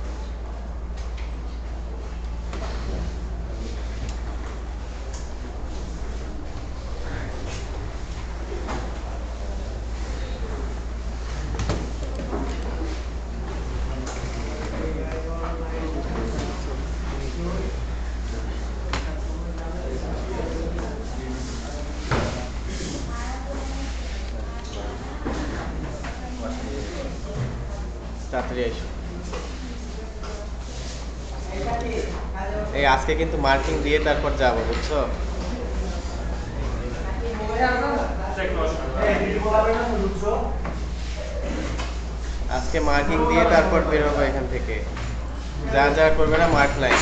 A: তাড়াতাড়ি এসো। এই আজকে কিন্তু মার্কিং দিয়ে তারপর যাবো, বুঝছো? আজকে মার্কিং দিয়ে তারপর বের হবো এখান থেকে। যা যা করবে না মার্ক নাই।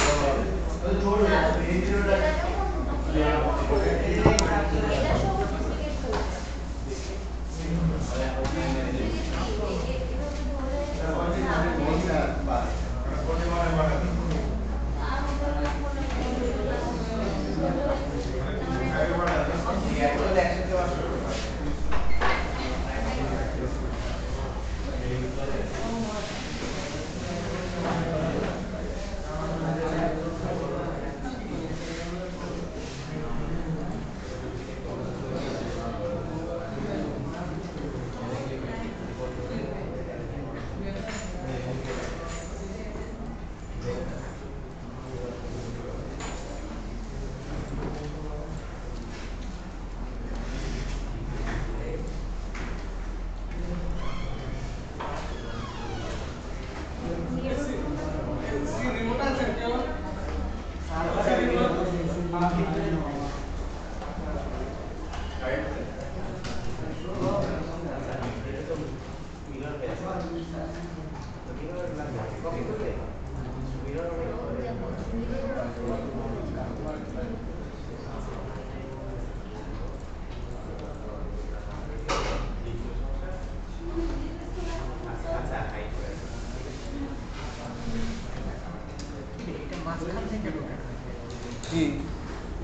C: জি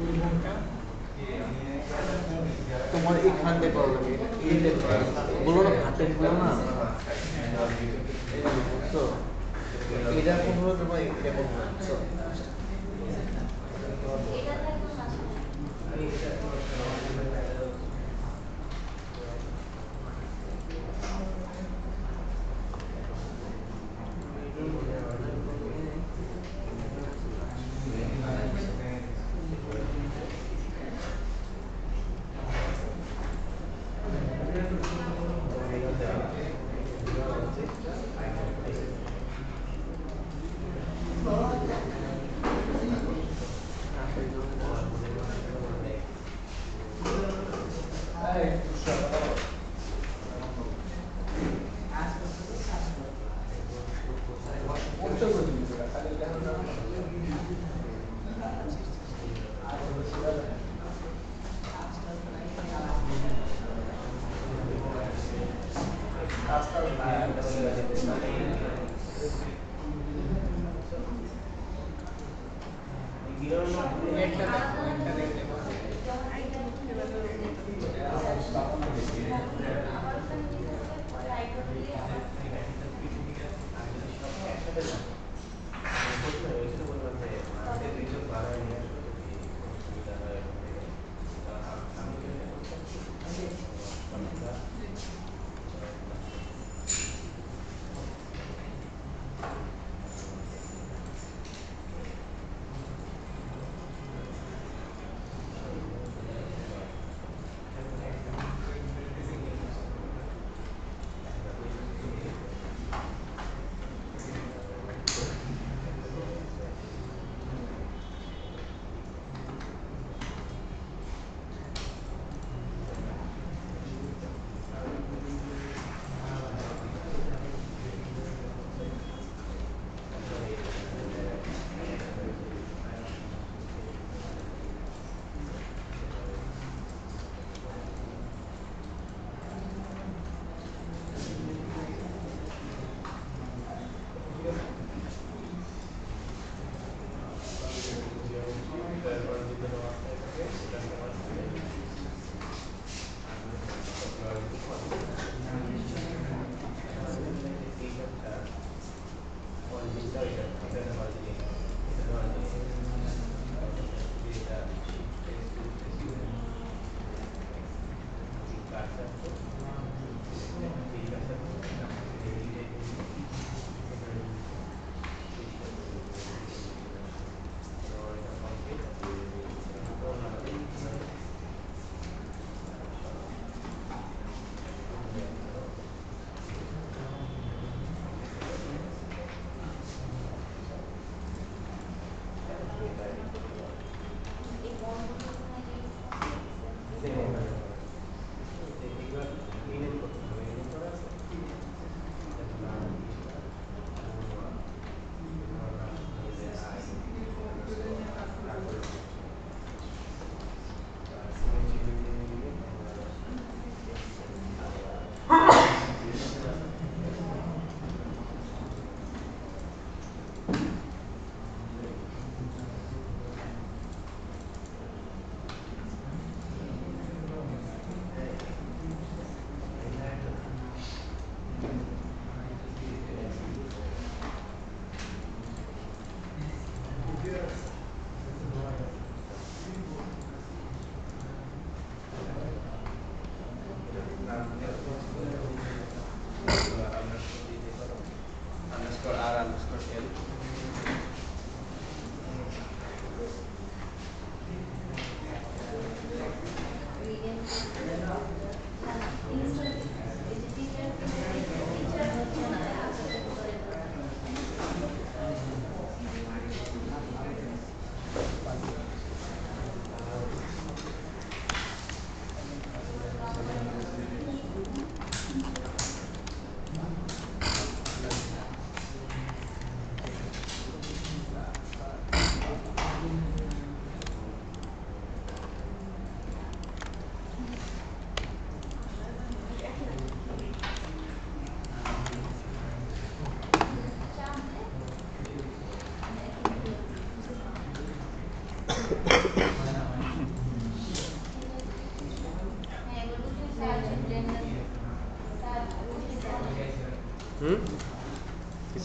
B: এই ঘন্টা
C: তোমার এখানটায় প্রবলেম এইটা বলো না হাতের গুলো না বুঝছো এটা কোন হলো তোমার এটা কোন হলো বুঝছো
B: নেটটা দেখো নেটটা দেখলে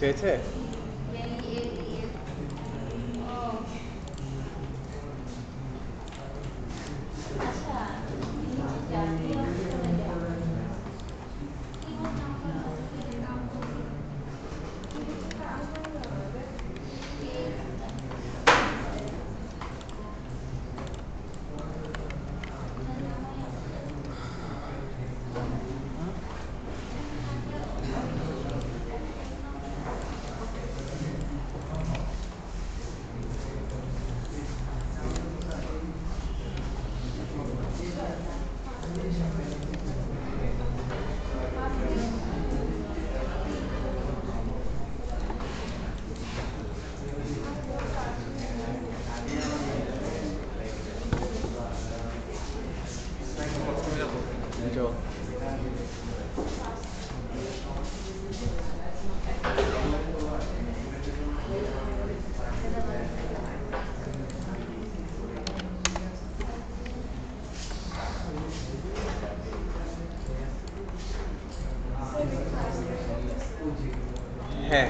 A: কিছু হয়েছে? যাও। হ্যাঁ,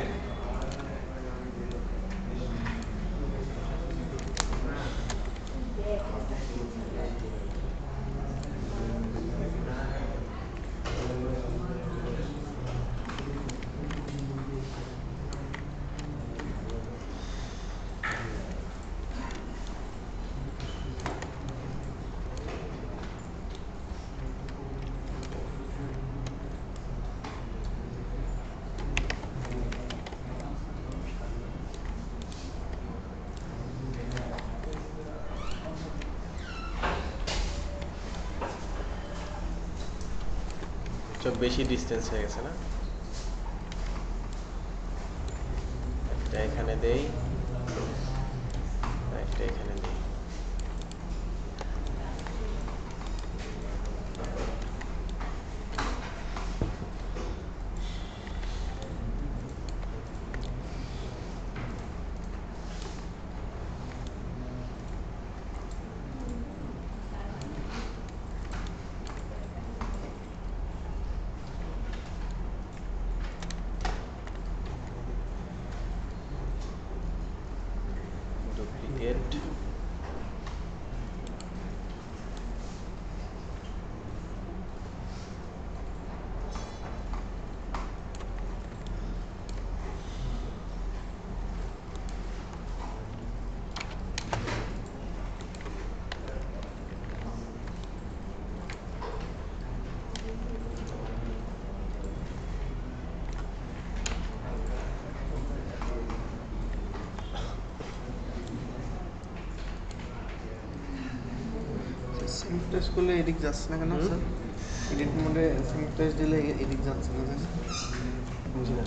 A: সব বেশি ডিস্টেন্স হয়ে গেছে না? একটা এখানে দেই, একটা এখানে দেই। ডুপ্লিকেট।
C: সিমপ্লেক্স করলে এদিক যাচ্ছে না কেন স্যার? এডিট মোডে সিমপ্লেক্স দিলে এদিক যাচ্ছে না স্যার?
A: বুঝি না,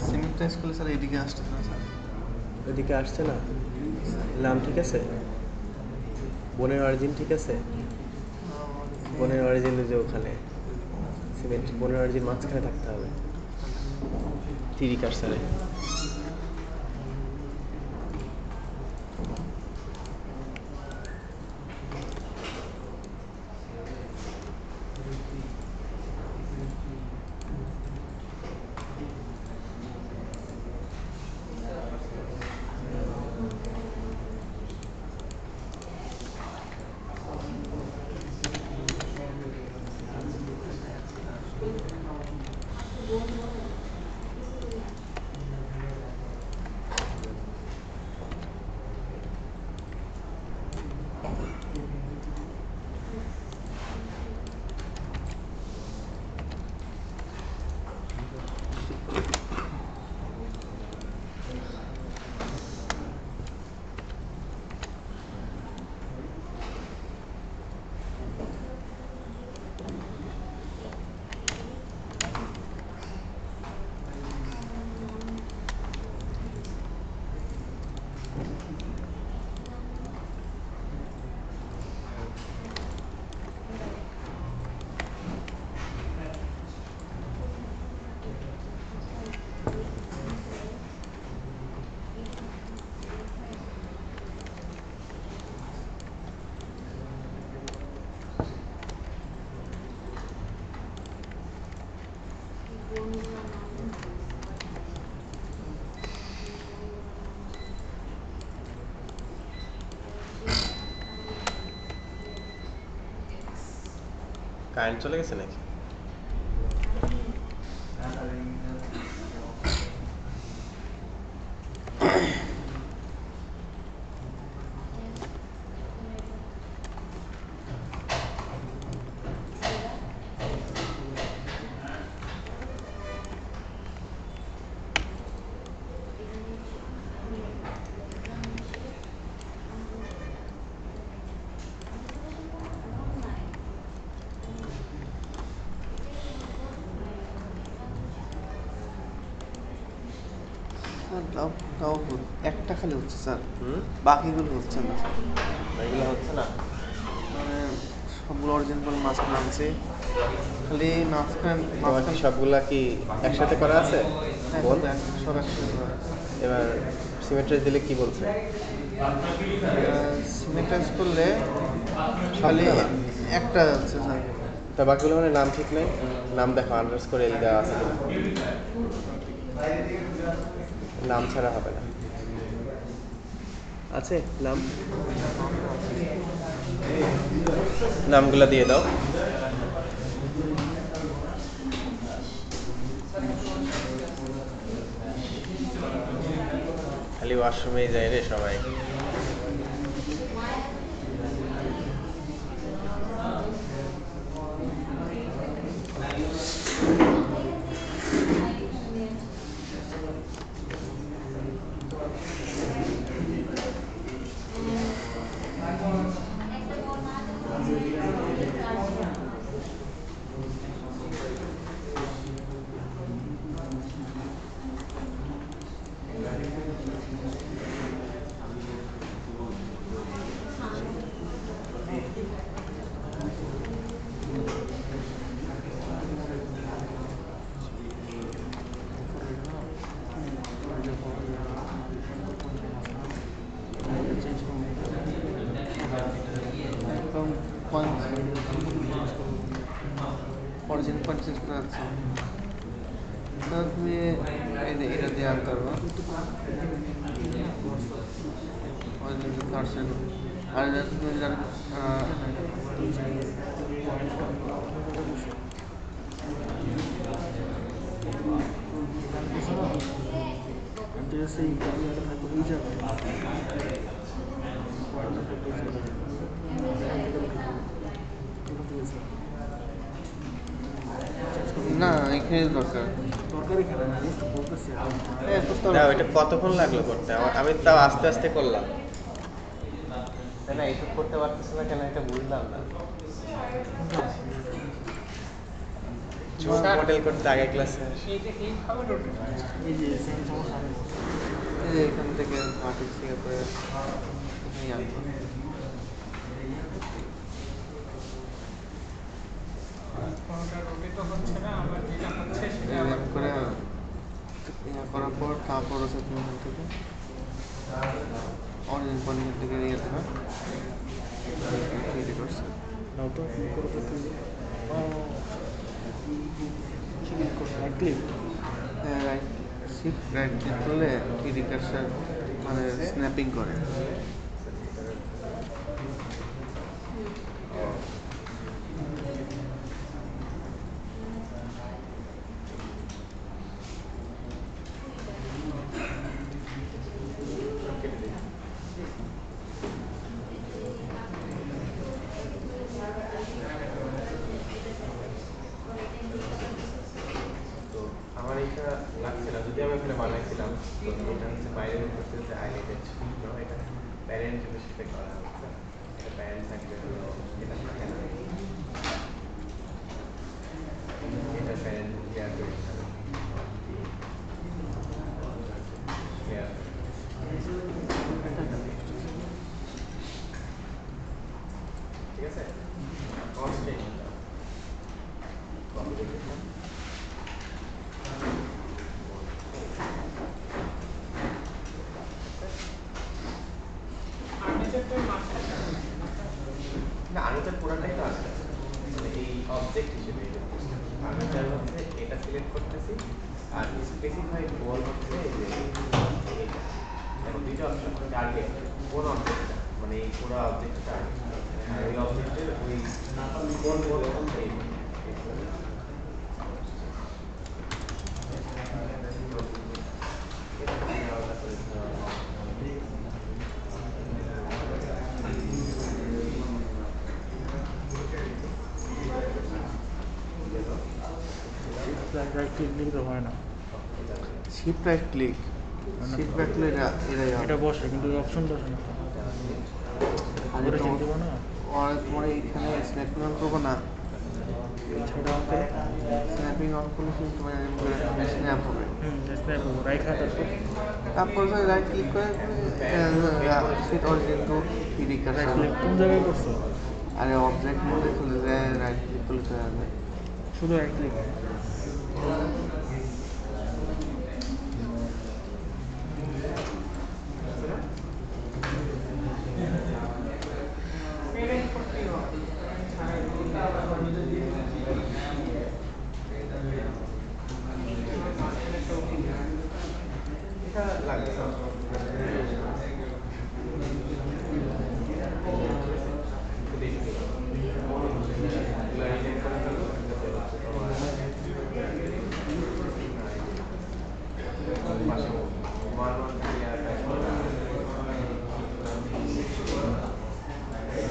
C: সিমপ্লেক্স করলে স্যার এদিকে আসতেছে না স্যার?
A: ওইদিকে আসছে না। নাম ঠিক আছে? বোনের অরিজিন ঠিক আছে? বোনের অরিজিন যে ওখানে সিমেন্ট, বোনের অরিজিন মাঝখানে থাকতে হবে, থ্রি কার্সারে। কারেন্ট চলে গেছে নাকি?
C: স্যার তাও তাও একটা খালি হচ্ছে স্যার,
A: হুম,
C: বাকিগুলো হচ্ছে না স্যার।
A: এগুলো হচ্ছে না।
C: মানে সবগুলো অরিজিনাল মাঝখানে আনছে, খালি মাঝখানে
A: তোমার কি
C: মাঝখানে
A: সবগুলা কি একসাথে করা আছে?
C: হ্যাঁ,
A: বল।
C: সব একসাথে করা আছে।
A: এবার সিমেট্রি দিলে কি বলছে?
C: সিমেন্টাইজ করলে খালি
A: সবটা না।
C: একটা যাচ্ছে স্যার।
A: তা বাকিগুলো মানে নাম ঠিক নেই। নাম দেখো আন্ডারস্কোর এল দেওয়া আছে কিনা। নাম ছাড়া হবে না। আছে নাম? নামগুলো দিয়ে দাও। খালি ওয়াশরুমেই যায় রে সবাই।
C: এখন পয়েন্ট অরিজিনাল পয়েন্ট চেঞ্জ করা যাচ্ছে। স্যার তুমি এটা দিয়ে আনতে পারবো অরিজিনাল পার্সেল। আর এটা তুমি যারা না এখানে দরকার হ্যাঁ বুঝতে
A: দাও,
C: পারছি।
A: এটা কতক্ষণ লাগলো করতে? আমি তাও আস্তে আস্তে করলাম। তাই না, এইসব করতে পারতেছে না কেন এটা বুঝলাম না। চোখ মডেল করতে আগে ক্লাসে
B: এইভাবে রোটেট
C: এই যে এখান থেকে মাটির থেকে পরে নিয়ে আসবো।
B: কোনোটা রোটেটও হচ্ছে না, আবার যেটা হচ্ছে সেটা আবার
C: এরকম করে ইয়ে করার পর তারপর হচ্ছে তুমি এখান থেকে অরিজিনাল পয়েন্ট থেকে নিয়ে দেবে তৈরি করছে। হ্যাঁ রাইট শিফট রাইট ক্লিক করলে থ্রিডি কার্সার মানে স্ন্যাপিং করে।
A: তো আমার এটা লাগছে না, যদি আমি ওখানে বানাইছিলাম তো এটা হচ্ছে বাইরে করতে হচ্ছে আইলেটেড, এটা প্যারেন্ট হিসেবে করা হচ্ছে। এটা প্যারেন্ট থাকলে হলো এটা থাকে না, এটা প্যারেন্ট কেয়ার করে ঠিক আছে। কনস্ট্যান্ট
B: আর্মেচারটার মাপটা
A: না, আর্মেচার পুরাটাই তো আছে, মানে এই অবজেক্ট হিসেবে আর্মেচার হচ্ছে এটা সিলেক্ট করতেছি, আর স্পেসিফাইড গোল হচ্ছে এই যে এইটা। দেখো দুইটা অপশন, টার্গেট কোন অবজেক্টটা, মানে এই পুরো অবজেক্টটা টার্গেট, আর ওই অবজেক্টের ওই কোন গোল এই
D: রাইট ক্লিক দিলে তো হয় না।
C: Shift right click, shift right click এরাই
D: এটা বসে কিন্তু অপশন বসে না।
C: আর
D: ওটা
C: এটা
D: ঠিক দেবো না,
C: তোমার এইখানে স্ন্যাপিং অন করবো না,
D: সেটা অন করে
C: স্ন্যাপিং অন করলে কিন্তু তোমার স্ন্যাপ হবে।
D: স্ন্যাপ হবো রাইখা
C: তারপর রাইট ক্লিক করে set origin to PD
D: right
C: cursor.
D: Click কোন জায়গায় করছো?
C: আরে অবজেক্ট মোডে চলে যায়, রাইট ক্লিক করলে চলে যাবে।
D: শুধু রাইট ক্লিক।
B: পেরেন্ট করতেই হবে
A: এটা লাগবে না।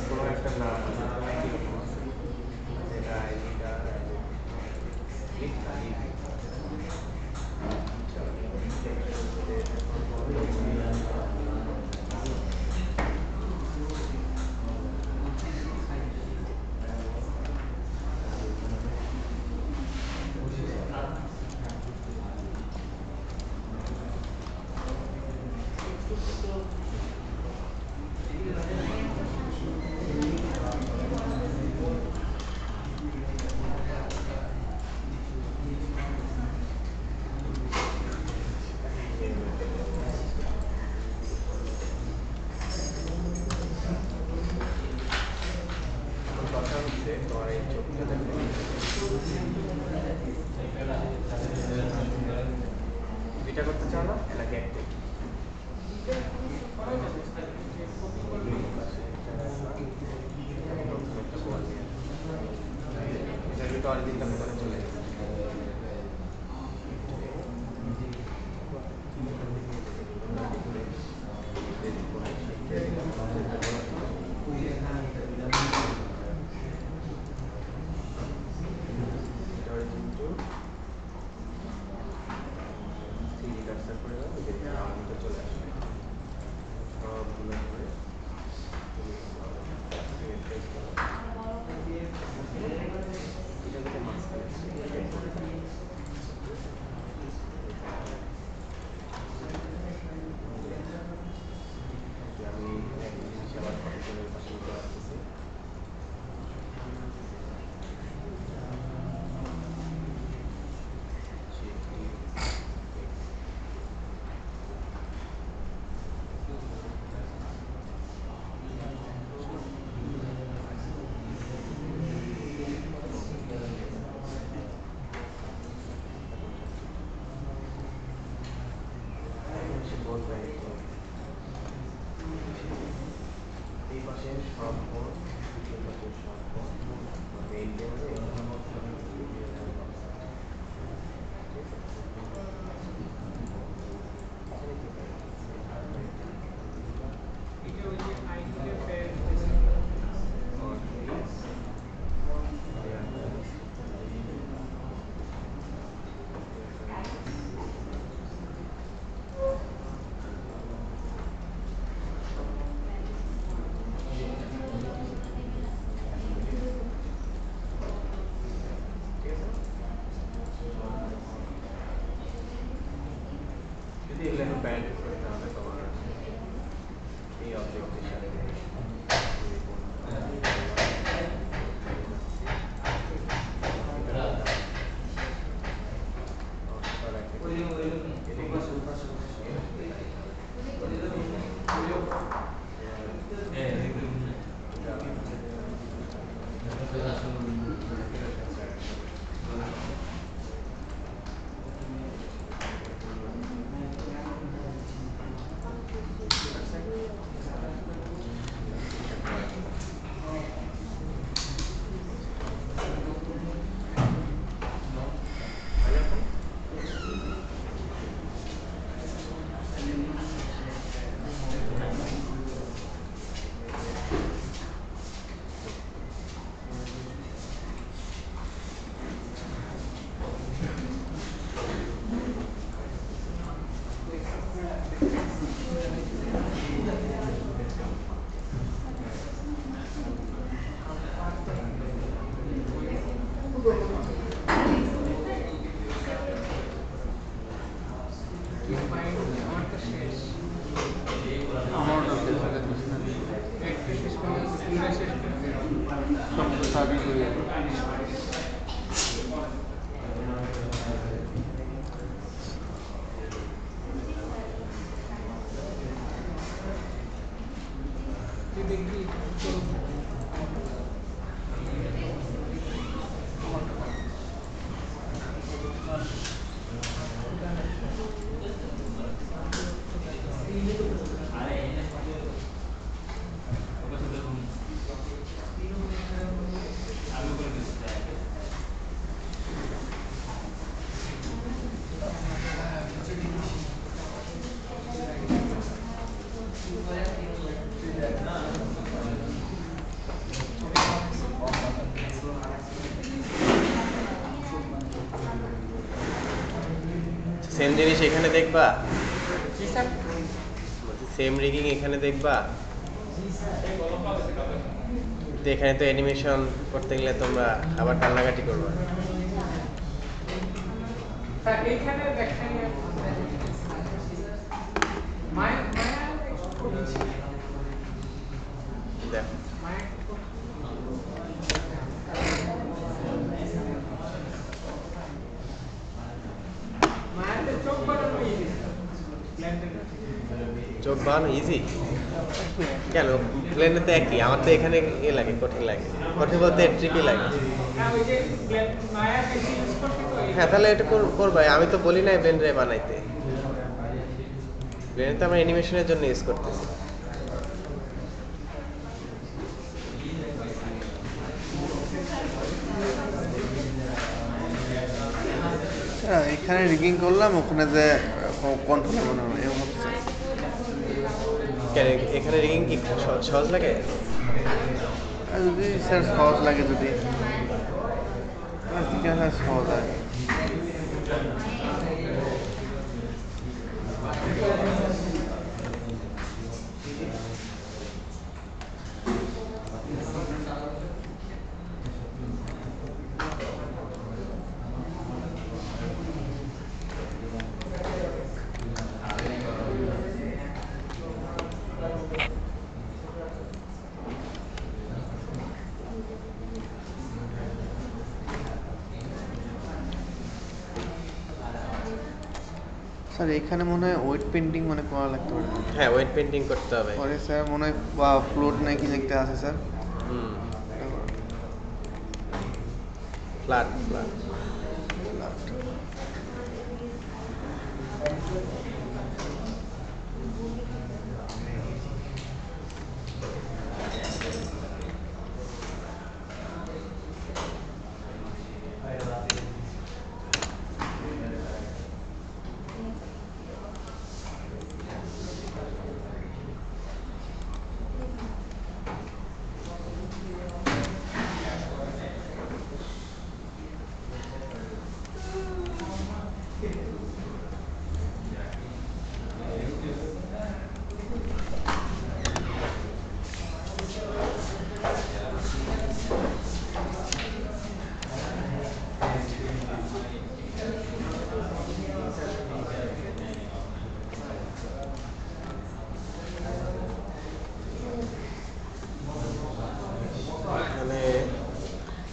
A: কোনো একটা নাম এটা আইডিটা কথা হচ্ছে তোমার এই চোখটা দেখো, দুইটা করতে চাও না নাকি একটাই? এটা কিন্তু অরিজিনটা কোথায় চলে গেছে। চলে আসবে সবগুলো করে এটা থেকে মাঝখানে আমি একটা জিনিস আবার কন্ট্রোলের পাশে নিতে পারতেছি। এই পাশে সব ফোন, এই পাশে সব ফোন মেইন হবে।
B: এটা ওই যে আইডিতে পেরেন্ট
A: যদি এগুলো এখন ব্যান্ড করতে হবে তোমার এই অবজেক্টের
B: আমার তো শেষ
C: আমারও দেখা যাচ্ছে না।
B: একটা শেষ করে পুরো শেষ করে দিলাম।
C: সব তো সার্ভিস হয়ে গেল।
B: তুই দেখবি তোর
A: সেম জিনিস এখানে দেখবা,
B: কি স্যার
A: সেম রিগিং এখানে দেখবা। তো এখানে তো অ্যানিমেশন করতে গেলে তোমরা আবার কান্নাকাটি করবে।
B: স্যার এইখানে দেখেন মায়ের করেছি
A: দেখো
B: মায়ের মায়ের চোখ বানানো ইজি
A: চোখ বানানো ইজি কেন? প্লেনে তো একই, আমার তো এখানে এ লাগে, কঠিন লাগে। কঠিন বলতে ট্রিকি লাগে।
B: হ্যাঁ ওই যে মায়া বেশি ইউজ করতে তো
A: হ্যাঁ তাহলে এটা করবা। আমি তো বলি নাই ব্লেন্ডারে বানাইতে, ব্লেন্ডার তো আমরা অ্যানিমেশনের জন্য ইউজ করতেছি।
C: আচ্ছা, এখানে রিগিং করলাম, ওখানে যে কন্ট্রোল বানানো এরকম হচ্ছে।
A: কেন এখানে রিগিং কি সহজ লাগে?
C: আর যদি স্যার সহজ লাগে, যদি স্যার সহজ লাগে। স্যার এখানে মনে হয় ওয়েট পেন্টিং মানে করা লাগতে পারে।
A: হ্যাঁ ওয়েট পেন্টিং করতে হবে।
C: পরে স্যার মনে হয় বা ফ্লোট নাকি লিখতে আছে স্যার।
A: হুম ফ্ল্যাট ফ্ল্যাট। এখানে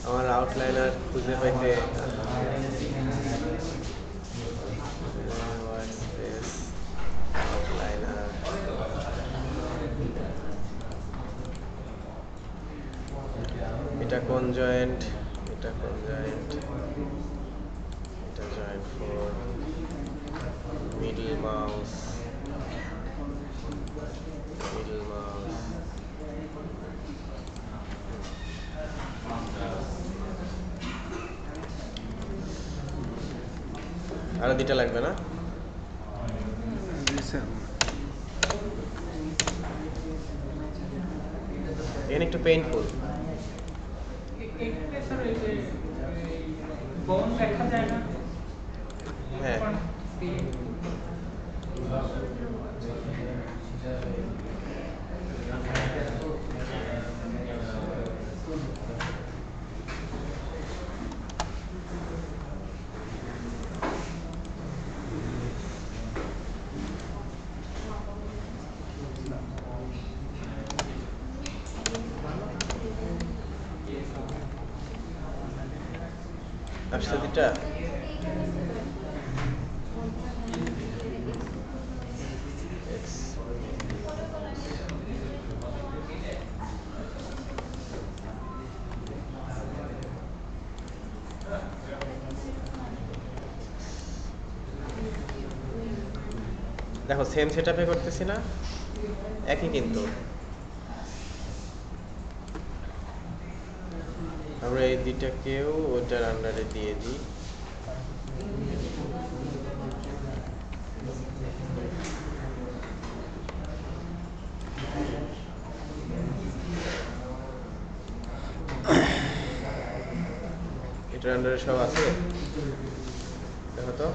A: আমার আউটলাইনার খুঁজে পাইতে আউটলাইনার এটা কোন জয়েন্ট, এটা কোন জয়েন্ট, এটা joint 4, middle mouse, middle mouse, আরো দুইটা লাগবে না?
C: জি স্যার।
A: এখানে একটু পেইনফুল।
B: এখানে স্যার এই যে বোন দেখা যায় না
A: হ্যাঁ আসছে দুটা দেখো সেম সেটআপে করতেছি না, একই কিন্তু। আমরা এই দুইটাকেও ওটার আন্ডারে দিয়ে দিই। এটার আন্ডারে সব আছে, দেখো তো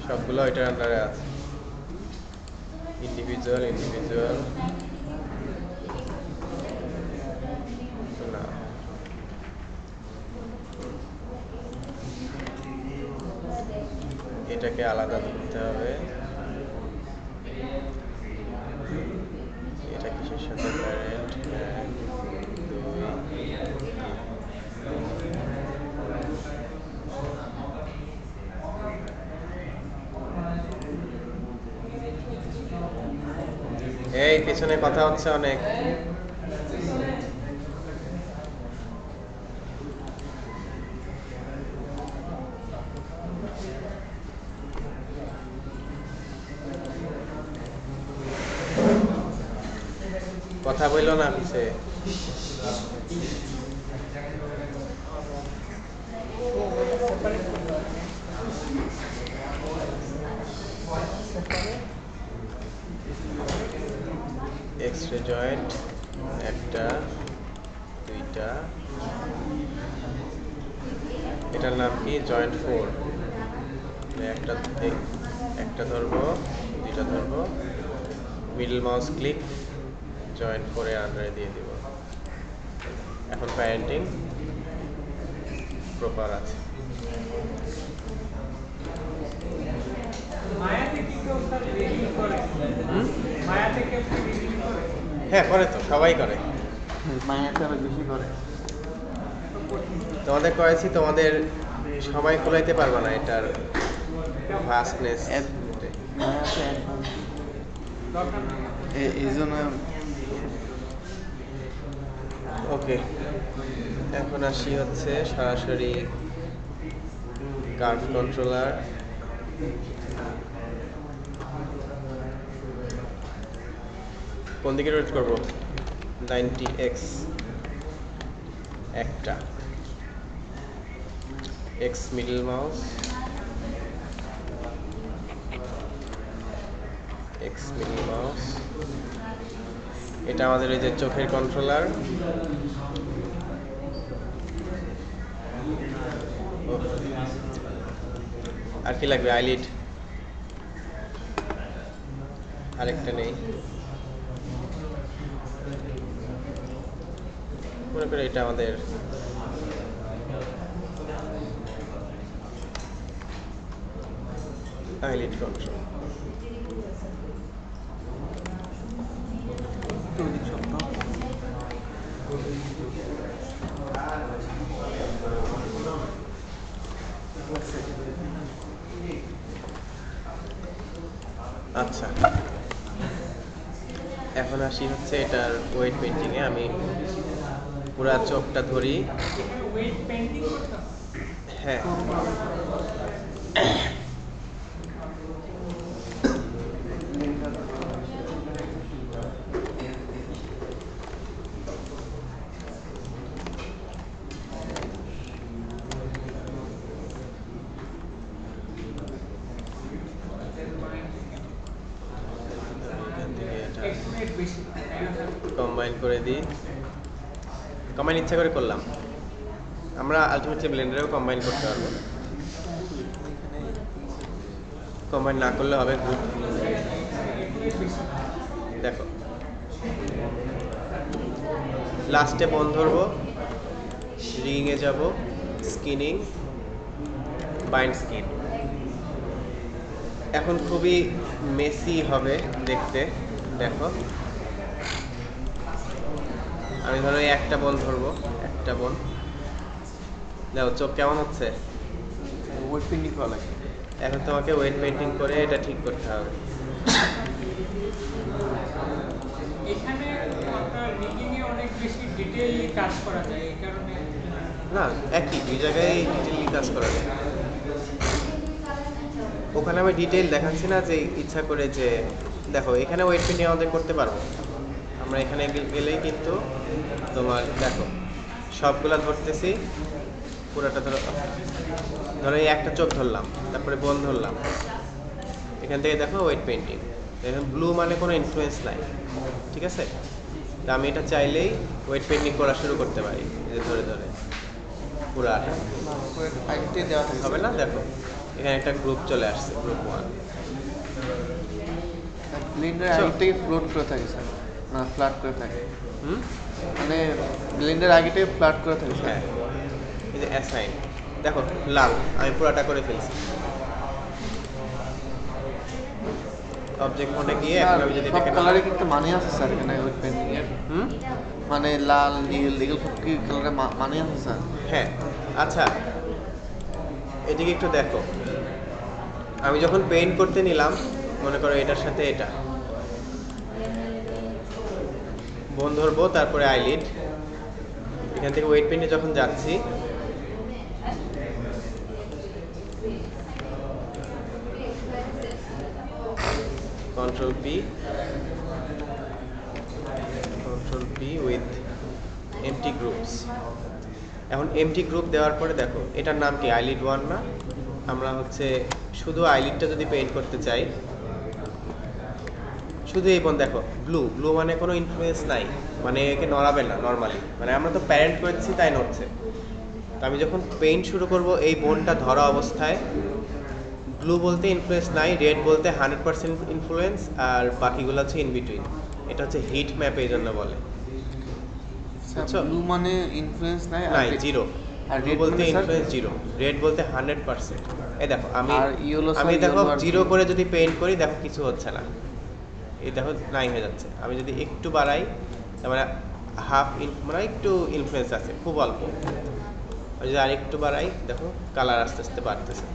A: সবগুলো এটার আন্ডারে আছে। ইন্ডিভিজুয়াল না, এটাকে আলাদা করতে হবে। এটা কিসের সাথে প্যারেন্ট? এই পিছনে কথা হচ্ছে অনেক। কথা বললো না পিছে। এক্সট্রা জয়েন্ট একটা, দুইটা, এটার নাম কি? জয়েন্ট 4। একটা ধরবো, দুইটা ধরবো, মিডল মাউস ক্লিক, জয়েন্ট 4 এর আন্ডারে দিয়ে দিব। এখন প্যারেন্টিং প্রপার আছে।
B: মায়াতে কি কেউ স্যার রিডিং করে? মায়াতে কেউ কি রিডিং করে?
A: হ্যাঁ করে তো, সবাই করে।
C: মায়াতে আরো বেশি করে।
A: তোমাদের করেছি, তোমাদের সময় কুলাইতে পারবে না এটার ভাস্টনেস।
C: মায়াতে
B: দরকার নেই।
C: এই জন্য
A: ওকে, এখন আসি হচ্ছে সরাসরি কার্ভ কন্ট্রোলার। কোন দিকে রোটেট করব? 90x একটা, x middle mouse, x middle mouse. এটা আমাদের এই যে চোখের কন্ট্রোলার। আর কি লাগবে? আইলিড, আরেকটা নেই মনে করি, এটা আমাদের আইলিড কন্ট্রোল। আচ্ছা, এখন আসি হচ্ছে এটার ওয়েট পেন্টিং এ। আমি পুরা চোখটা ধরি।
B: ওয়েট পেন্টিং করতে হবে?
A: হ্যাঁ,
B: এক্সপ্রেস বেশি তাই না স্যার?
A: কম্বাইন করে দিই। কম্বাইন ইচ্ছা করে করলাম। আমরা আলটিমেটলি ব্লেন্ডারেও কম্বাইন করতে পারবো, কম্বাইন না করলে হবে গ্রুপ। দেখো লাস্টে বন্ধ ধরবো, রিংয়ে যাব, স্কিনিং, বাইন্ড স্কিন। এখন খুবই মেসি হবে দেখতে। দেখো আমি ধরো এই একটা বোন ধরবো, একটা বোন। দেখো চোখ কেমন হচ্ছে,
C: ওয়েট পেন্টিং করা লাগবে।
A: এখন তোমাকে ওয়েট পেন্টিং করে এটা ঠিক করতে হবে।
B: এখানে আপনার রিগিংয়ে অনেক বেশি ডিটেইলি কাজ করা যায়, এই কারণে
A: না, একই দুই জায়গায় ডিটেইলি কাজ করা যায়। ওখানে আমি ডিটেইল দেখাচ্ছি না যে ইচ্ছা করে যে দেখো এখানে ওয়েট পেন্টিং আমাদের করতে পারবো আমরা। এখানে গেলেই কিন্তু তোমার দেখো সবগুলা ধরতেছি, পুরোটা ধরো, ধরো এই একটা চোখ ধরলাম, তারপরে বোন ধরলাম, এখান থেকে দেখো ওয়েট পেন্টিং। এখন ব্লু মানে কোনো ইনফ্লুয়েন্স নাই, ঠিক আছে? তা আমি এটা চাইলেই ওয়েট পেন্টিং করা শুরু করতে পারি, এই যে ধরে ধরে পুরাটা
C: আইতে দেওয়া থাকে
A: হবে না। দেখো এখানে একটা গ্রুপ চলে আসছে, গ্রুপ 1।
C: ব্লেন্ডার আগে থেকে ফ্লোট করে থাকে স্যার, না ফ্ল্যাট করে থাকে?
A: হুম,
C: মানে ব্লেন্ডার আগে থেকে ফ্ল্যাট করে থাকে স্যার?
A: হ্যাঁ, এই যে অ্যাসাইন দেখো লাল, আমি পুরাটা করে ফেলছি। অবজেক্ট মোডে গিয়ে এখন আমি যদি
C: সব
A: এটাকে
C: কালারে কিন্তু মানে আছে স্যার এখানে ওয়েট পেন্টিং এর?
A: হুম,
C: মানে লাল নীল এগুলো সব কি কালারে মানে আছে স্যার?
A: হ্যাঁ। আচ্ছা, এদিকে একটু দেখো, আমি যখন পেইন্ট করতে নিলাম, মনে করো এটার সাথে এটা বোন ধরবো, তারপরে আইলিড, এখান থেকে ওয়েট পেইন্টে যখন যাচ্ছি, control P with empty groups. এখন এমটি গ্রুপ দেওয়ার পরে দেখো এটার নাম কি আইলিড 1 না? আমরা হচ্ছে শুধু আইলিডটা যদি পেইন্ট করতে চাই, শুধু এই বোন দেখো ব্লু মানে কোনো ইনফ্লুয়েন্স নাই, মানে একে নড়াবে না নর্মালি, মানে আমরা তো প্যারেন্ট করে দিচ্ছি তাই নড়ছে। তো আমি যখন পেইন্ট শুরু করব এই বোনটা ধরা অবস্থায়, ব্লু বলতে ইনফ্লুয়েন্স নাই, রেড বলতে 100% ইনফ্লুয়েন্স, আর বাকিগুলো হচ্ছে ইন বিটুইন। এটা হচ্ছে হিট ম্যাপ, এই জন্য বলে। বুঝছো?
C: ব্লু মানে ইনফ্লুয়েন্স নাই
A: নাই, জিরো।
C: আর
A: ব্লু
C: red
A: বলতে
C: মানে, স্যার?
A: ইনফ্লুয়েন্স জিরো, রেড বলতে 100%। এই দেখো আমি
C: আর yellow,
A: আমি
C: স্যার,
A: দেখো
C: yellow আর
A: জিরো
C: blue?
A: করে যদি পেইন্ট করি দেখো কিছু হচ্ছে না, এই দেখো নাই হয়ে যাচ্ছে। আমি যদি একটু বাড়াই, তার মানে হাফ মানে একটু ইনফ্লুয়েন্স আছে, খুব অল্প। আর যদি আরেকটু বাড়াই দেখো কালার আস্তে আস্তে বাড়তেছে।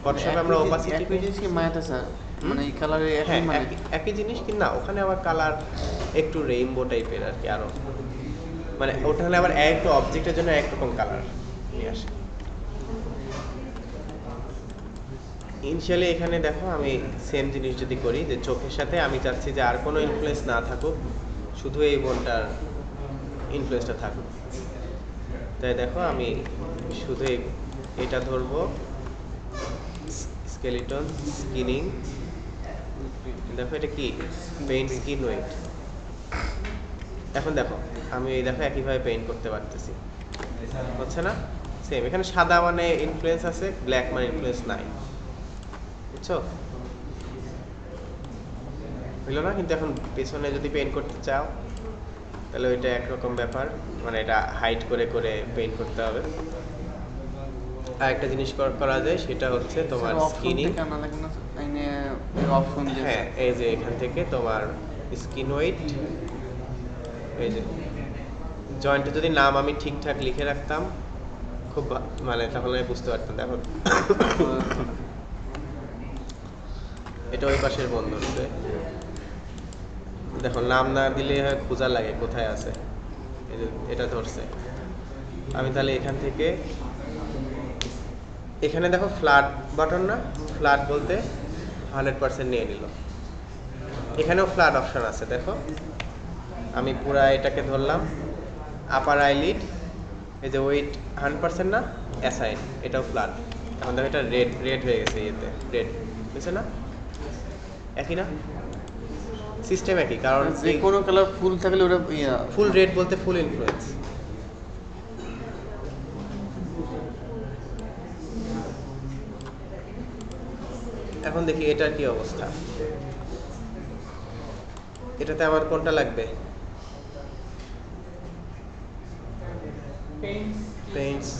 A: ফটোশপে আমরা ওপাসিটি
C: একই জিনিস কি মায়াতে স্যার? মানে এই কালারে
A: হ্যাঁ
C: একই মানে?
A: একই জিনিস, কিন্তু না ওখানে আবার কালার একটু রেইনবো টাইপের আর কি, আরো মানে ওখানে আবার একটু অবজেক্টের জন্য একরকম কালার নিয়ে আসে। ইনিশিয়ালি এখানে দেখো আমি সেম জিনিস যদি করি, যে চোখের সাথে আমি চাচ্ছি যে আর কোনো ইনফ্লুয়েন্স না থাকুক, শুধু এই বোনটার ইনফ্লুয়েন্সটা থাকুক। তাই দেখো আমি শুধু এটা ধরবো, স্কেলিটন স্কিনিং, দেখো এটা কি পেইন্ট স্কিন ওয়েট। এখন দেখো আমি এই দেখো একইভাবে পেইন্ট করতে পারতেছি, হচ্ছে না? সেম, এখানে সাদা মানে ইনফ্লুয়েন্স আছে, ব্ল্যাক মানে ইনফ্লুয়েন্স নাই, বুঝছো? হইলো না? কিন্তু এখন পেছনে যদি পেইন্ট করতে চাও তাহলে ওইটা একরকম ব্যাপার, মানে এটা হাইড করে করে পেইন্ট করতে হবে। আর একটা জিনিস করা যায়, সেটা হচ্ছে তোমার স্কিনিং। হ্যাঁ, এই যে এখান থেকে তোমার স্কিন ওয়েট, এই যে জয়েন্টে যদি নাম আমি ঠিকঠাক লিখে রাখতাম খুব মানে তাহলে আমি বুঝতে পারতাম। দেখো এটা ওই পাশের বন্ধ হচ্ছে, দেখো নাম না দিলে খোঁজা লাগে কোথায় আছে, এই যে এটা ধরছে। আমি তাহলে এখান থেকে এখানে দেখো ফ্ল্যাট বাটন না, ফ্ল্যাট বলতে 100% নিয়ে নিল। এখানেও ফ্ল্যাট অপশন আছে, দেখো আমি পুরা এটাকে ধরলাম, আপার আইলিড, এই যে ওয়েট 100% না, অ্যাসাইন, এটাও ফ্ল্যাট। এখন দেখো এটা রেড হয়ে গেছে, ইয়েতে রেড, বুঝছো না? একই না, সিস্টেম একই, কারণ
C: যে কোনো কালার ফুল থাকলে ওটা
A: ফুল রেড বলতে ফুল ইনফ্লুয়েন্স। এখন দেখি এটার কি অবস্থা, এটাতে আমার কোনটা লাগবে? পেইন্টস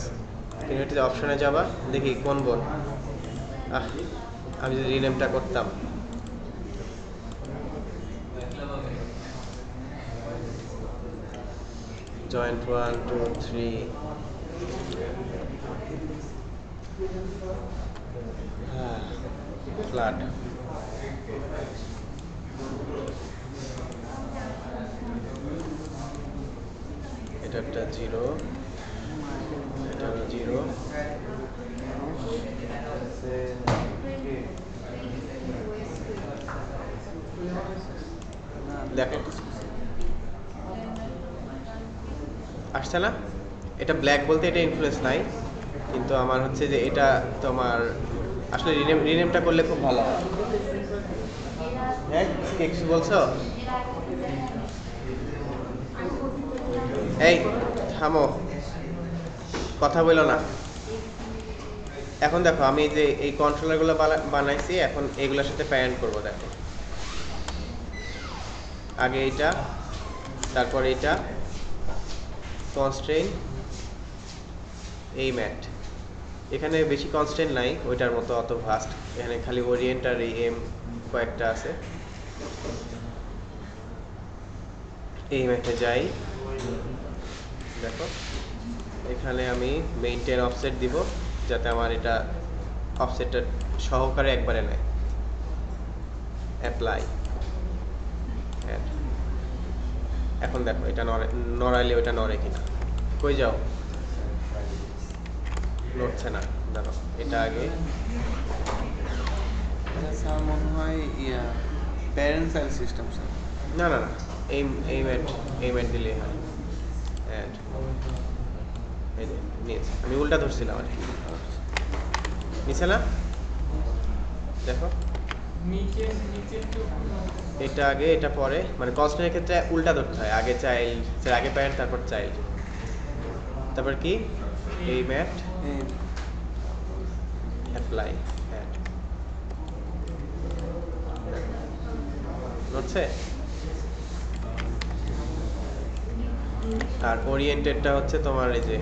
A: ইউনিটিতে অপশনে যাবা, দেখি কোন বোন। আমি যদি রিনেমটা করতাম, জয়েন্ট 1 2 3, ফ্ল্যাট। এটা একটা 0, এটা 0। দেখো আসছে না? এটা ব্ল্যাক বলতে এটা ইনফ্লুয়েন্স নাই, কিন্তু আমার হচ্ছে যে এটা তোমার আসলে রিনেমটা করলে খুব ভালো হয়। হ্যাঁ, কিছু বলছো? এই থামো, কথা বলো না। এখন দেখো আমি যে এই কন্ট্রোলারগুলো বানাইছি, এখন এইগুলোর সাথে প্যারেন্ট করব। দেখো আগে এইটা, তারপর এইটা কনস্ট্রেইন, এই ম্যাট। এখানে বেশি কনস্ট্রেইন নাই ওইটার মতো অত ভাস্ট, এখানে খালি ওরিয়েন্ট আর এই এম কয়েকটা আছে। এই ম্যাটে যাই, দেখো এখানে আমি মেইনটেইন অফসেট দিব যাতে আমার এটা অফসেটটা সহকারে একবারে নেয়। অ্যাপ্লাই, এখন দেখো এটা নড়াইলে ওইটা নড়ে কিনা। কই যাও, নড়ছে না। দেখো এটা আগে
C: স্যার মনে হয় প্যারেন্ট চাইল্ড সিস্টেম স্যার।
A: না না না, এই ম্যাট দিলেই হয়। অ্যাড, এই যে নিয়েছে, আমি উল্টা ধরছিলাম আর কি। নিচে না, দেখো
B: নিচে তো
A: এটা আগে এটা পরে, মানে কনস্ট্যান্টের ক্ষেত্রে উল্টা ধরতে হয়, আগে চাইল্ড, আগে প্যারেন্ট তারপর চাইল্ড, তারপর কি এই ম্যাট অ্যাপ্লাই। অ্যাড, নড়ছে। আর ওরিয়েন্টেডটা হচ্ছে তোমার এই যে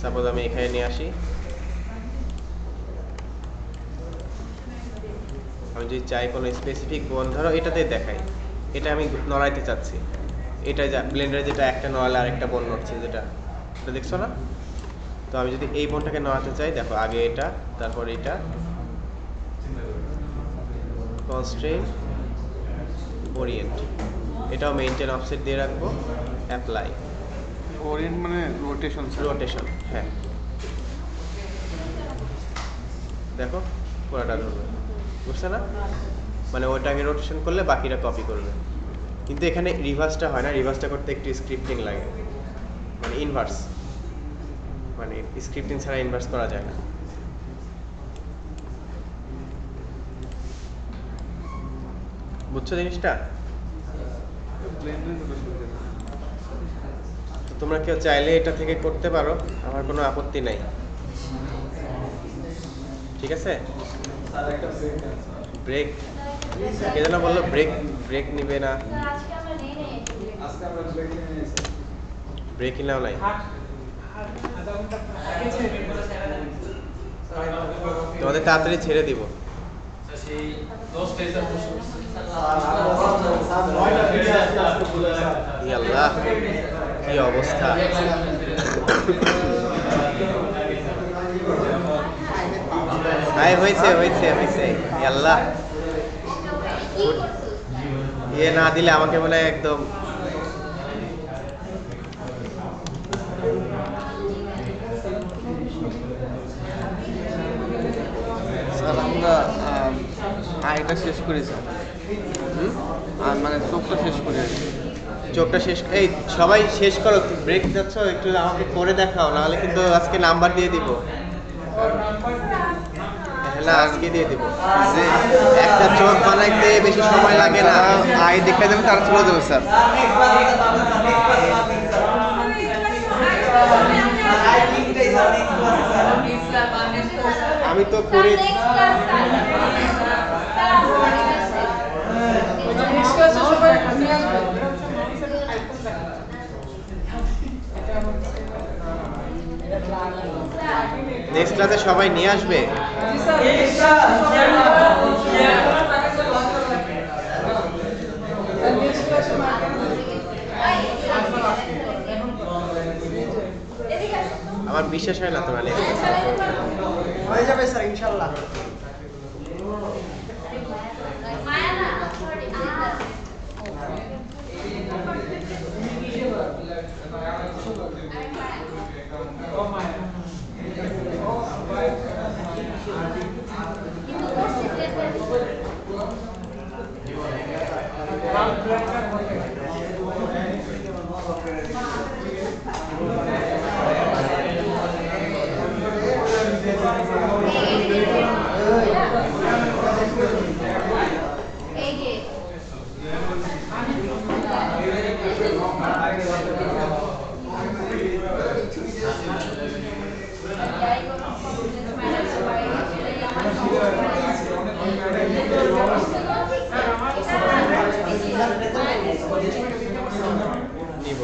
A: সাপোজ আমি এখানে নিয়ে আসি, আমি যদি চাই কোনো স্পেসিফিক বোন, ধরো এটাতেই দেখাই, এটা আমি নড়াইতে চাচ্ছি, এটা যা ব্লেন্ডারে যেটা একটা নড়ালে আরেকটা বোন নড়ছে, যেটা দেখছো না? তো আমি যদি এই বোনটাকে নড়াতে চাই, দেখো আগে এটা, তারপর এটা কনস্ট্রেইন, ওরিয়েন্ট, এটাও মেইনটেইন অফসেট দিয়ে রাখবো। অ্যাপ্লাই,
C: ওরিয়েন্ট মানে রোটেশন স্যার।
A: রোটেশন, হ্যাঁ দেখো পুরোটা ধরবে, বুঝছে না? মানে ওইটাকে রোটেশন করলে বাকিটা কপি করবে। কিন্তু এখানে রিভার্সটা হয় না, রিভার্সটা করতে একটু স্ক্রিপ্টিং লাগে, মানে ইনভার্স, মানে স্ক্রিপ্টিং ছাড়া ইনভার্স করা যায় না। বুঝছো জিনিসটা? তো তোমরা কেউ চাইলে এটা থেকে করতে পারো, আমার কোনো আপত্তি নাই, ঠিক আছে? ব্রেক, কে যেন বললো ব্রেক নিবে না, ব্রেক নাও নাই। তোমাদের তাড়াতাড়ি ছেড়ে দিব। ই আল্লাহ, কি অবস্থা! হয়েছে হয়েছে হয়েছে, ই আল্লাহ, ইয়ে না দিলে আমাকে মনে হয় একদম
C: স্যার আমরা আইটা শেষ করি স্যার। আর মানে চোখটা শেষ করি আর কি।
A: চোখটা শেষ, এই সবাই শেষ করো, ব্রেক যাচ্ছ, একটু আমাকে করে দেখাও, নাহলে কিন্তু আজকে নাম্বার দিয়ে দিব। না আজকে দিয়ে দিব, যে একটা চোখ বানাইতে বেশি সময় লাগে না,
C: আই দেখে দেবে তারা চলে যাবে স্যার।
A: আমি তো করে নেক্সট ক্লাসে সবাই নিয়ে আসবে। আমার আমার বিশ্বাস হয় না তোমার লেখা।
E: হয়ে যাবে স্যার ইনশাআল্লাহ।
A: নিব।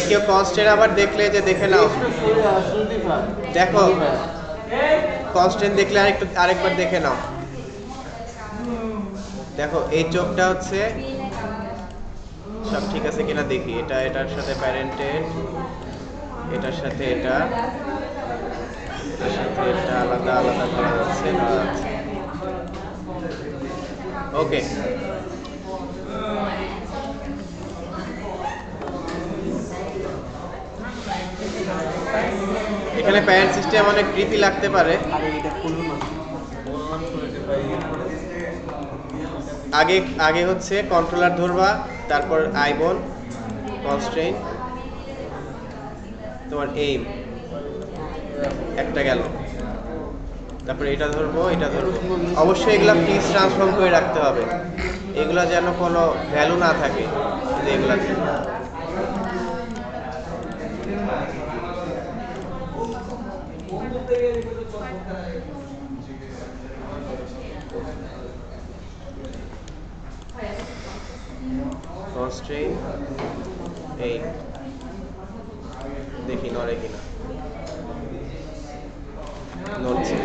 A: কেউ কনস্ট্যান্ট আবার দেখলে যে দেখে নাও, দেখো কনস্ট্যান্ট দেখলে আরেকবার দেখে নাও। দেখো এই চোখটা হচ্ছে সব ঠিক আছে কিনা দেখি। এটা এটার সাথে প্যারেন্টেড, এটার সাথে এটা, এটার সাথে এটা আলাদা আলাদা করা যাচ্ছে না। ওকে, এখানে প্যারেন্ট সিস্টেম অনেক ক্রিপি লাগতে পারে। আগে আগে হচ্ছে কন্ট্রোলার ধরবা, তারপর আইবন, কনস্ট্রেইন, তোমার এইম একটা গেল, তারপরে এটা ধরবো এটা ধরবো। অবশ্যই এগুলা প্লিজ ট্রান্সফর্ম করে রাখতে হবে, এগুলা যেন কোনো ভ্যালু না থাকে যে এগুলাতে। কনস্ট্রেইন এই দেখি নড়ে কিনা, নড়ছে।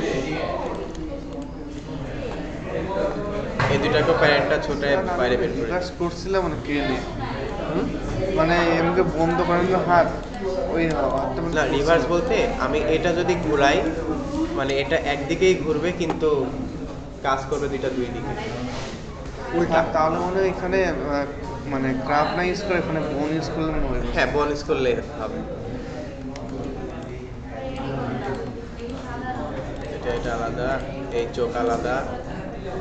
A: এই দুটাকে প্যারেন্টটা ছোট বাইরে বের করে
C: কাজ করছিলাম মানে ক্রেনে, মানে এমনি বন্ধ করেন না হাত, ওই হাতটা
A: না রিভার্স বলতে আমি এটা যদি ঘুরাই মানে এটা একদিকেই ঘুরবে কিন্তু কাজ করবে দুই দিকে উল্টা।
C: তাহলে মনে হয় এখানে মানে ক্রাফ না ইউজ করে এখানে বোন ইউজ করলে মনে হয়।
A: হ্যাঁ বল ইউজ করলে হবে। এটা আলাদা, এই চোখ আলাদা,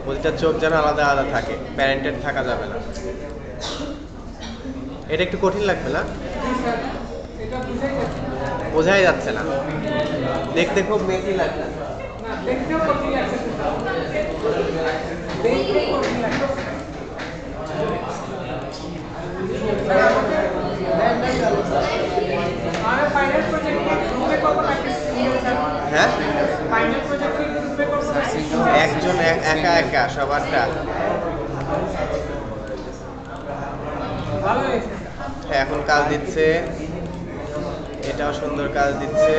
A: প্রতিটা চোখ যেন আলাদা আলাদা থাকে, প্যারেন্টেড থাকা যাবে না। এটা একটু কঠিন লাগবে না? বোঝাই যাচ্ছে না, দেখতে খুব মেকি লাগছে। হ্যাঁ একজন একা একা সবারটা। হ্যাঁ এখন কাজ দিচ্ছে, এটাও সুন্দর কাজ দিচ্ছে।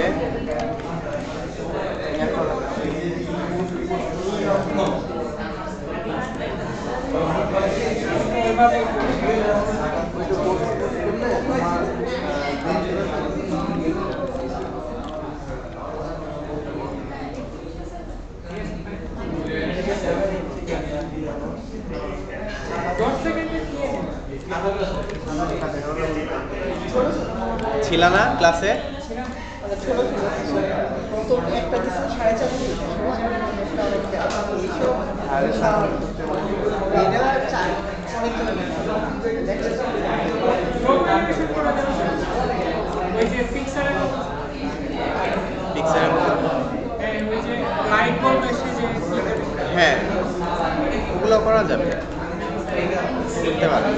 A: ছিল না ক্লাসে?
E: একটা
A: যাবে, বুঝতে পারবে।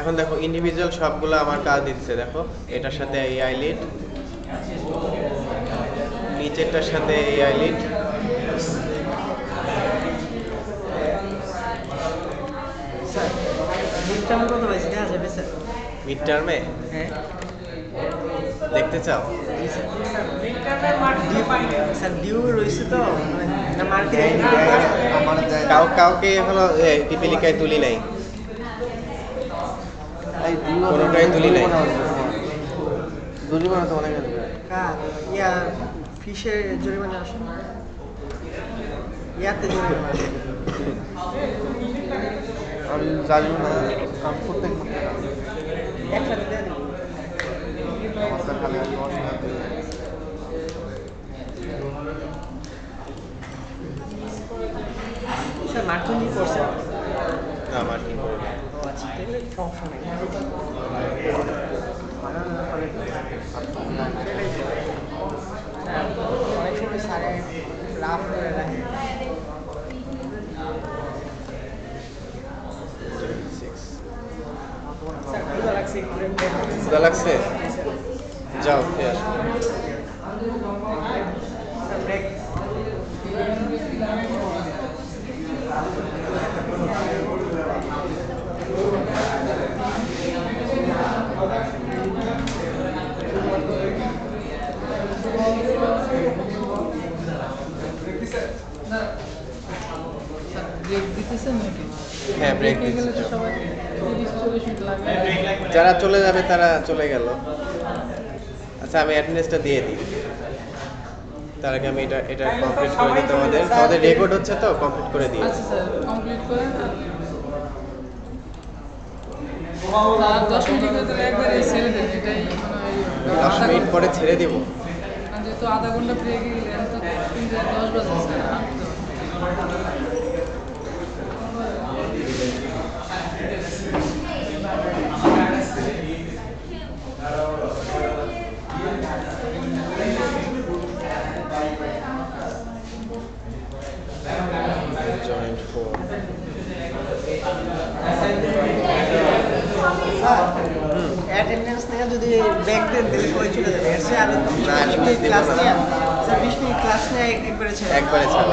A: এখন দেখো ইন্ডিভিজুয়াল সবগুলো আমার কাজ দিচ্ছে, দেখো এটার সাথে এই আইলিড, নিচেরটার সাথে এই আইলিড,
E: স্যার মিডটার্মে কত পাইছি দেখা যাবে স্যার?
A: মিড টার্মে
E: হ্যাঁ
A: দেখতে চাও?
E: জি স্যার।
B: মিডটার্মের মার্কগুলো পাইনি।
E: স্যার ডিউ রয়েছে তো মানে না মার্কেট
C: আমার যায়
A: কাউকে এখনো পিপিলিকায় তুলি নাই,
C: এই
A: কোনোটাই তুলি নাই।
C: জরিমানা তো অনেক আসবে।
E: কার ইয়া ফিশের জরিমানা আসে না ইয়াতে জরিমানা আসে।
C: আমি জানি না, আমি প্রত্যেক মাসে
E: একসাথে দিয়ে দেবো।
C: আমার খালি আমি অসুবিধা
E: স্যার মার্কিং কি করছেন?
A: না আমার কি করবো?
E: ও আচ্ছা তাহলে সমস্যা নেই। সেটাই তো। অনেক সময় স্যারে লাভ করে রাখে। স্যার ক্ষুধা লাগছে একটু
A: ক্ষুধা লাগছে? যাও খেয়ে আসো।
E: Sir break.
F: ব্রেক দিতেছেন নাকি?
A: হ্যাঁ ব্রেক
F: হয়ে গেলে তো
A: দিচ্ছি।
F: সবাই 30-40 মিনিট লাগবে।
A: যারা চলে যাবে তারা চলে গেল। আচ্ছা আমি অ্যাটেন্ডেন্সটা দিয়ে দিই, তার আগে আমি এটা কমপ্লিট করে দিই। তোমাদের রেকর্ড হচ্ছে তো, কমপ্লিট করে দিই।
F: আচ্ছা স্যার কমপ্লিট করেন। আর 10 মিনিট করে তাহলে একবারে ছেড়ে দেন, এটাই মানে
A: 10 মিনিট পরে ছেড়ে দিব।
F: যেহেতু আধা ঘন্টা ব্রেক গেলেন তো 3:10 বাজে স্যার আসতে হবে।
A: জয়েন্ট 4
E: অ্যাটেন্ডেন্স থেকে যদি ব্রেক দেন তাহলে সবাই চলে যাবে। এর চেয়ে আরো 20
A: না,
E: মিনিট
A: দিব
E: ক্লাস
A: না।
E: নিয়ে স্যার 20 মিনিট ক্লাস নিয়ে একবারে ছেড়ে দেন।
A: একবারে ছাড়ো।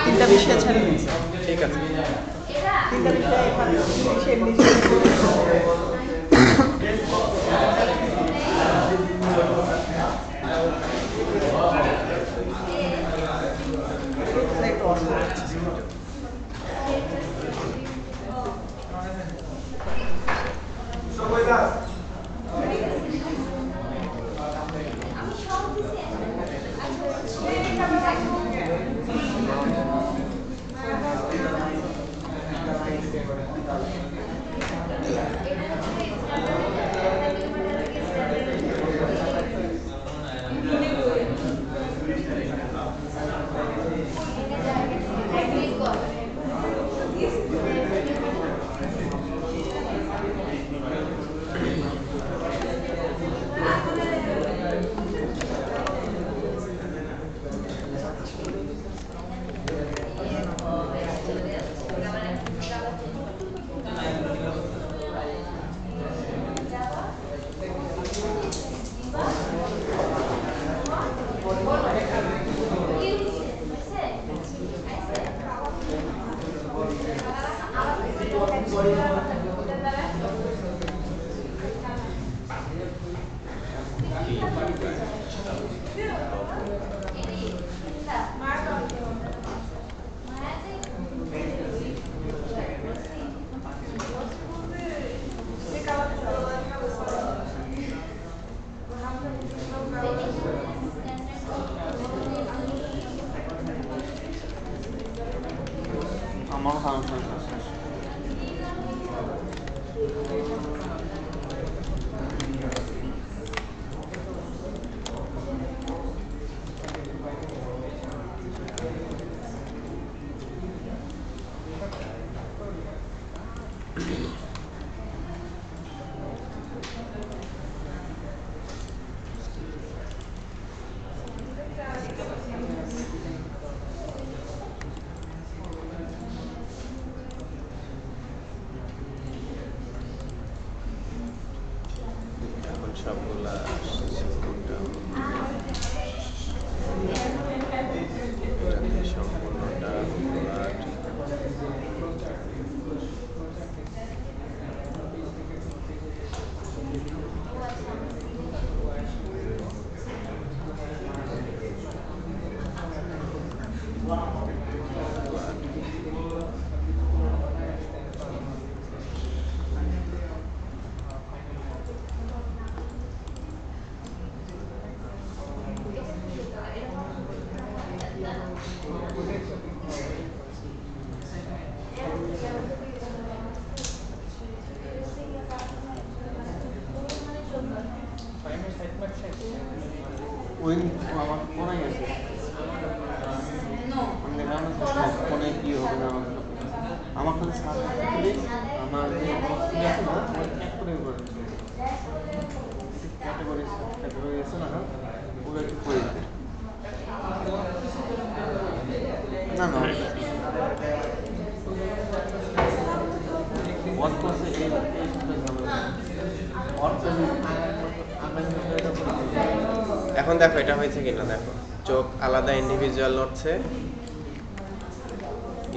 E: 3টা বিষয়ে ছেড়ে দিন স্যার।
A: ঠিক আছে।
E: 3টা বিষয়ে এমনি ছেড়ে
A: এখন সবগুলা আসছে মোটামুটি সম্পূর্ণটা
C: ওই আমার কোনাই আছে কোনায় কি হবে না আমার কাছে সাত আমার ক্যাটাগরি আছে না ওগুলো একটু করে দিতে না না অর্থ আছে এই অর্থ
A: এখন দেখো এটা হয়েছে কিনা দেখো চোখ আলাদা ইন্ডিভিজুয়াল নড়ছে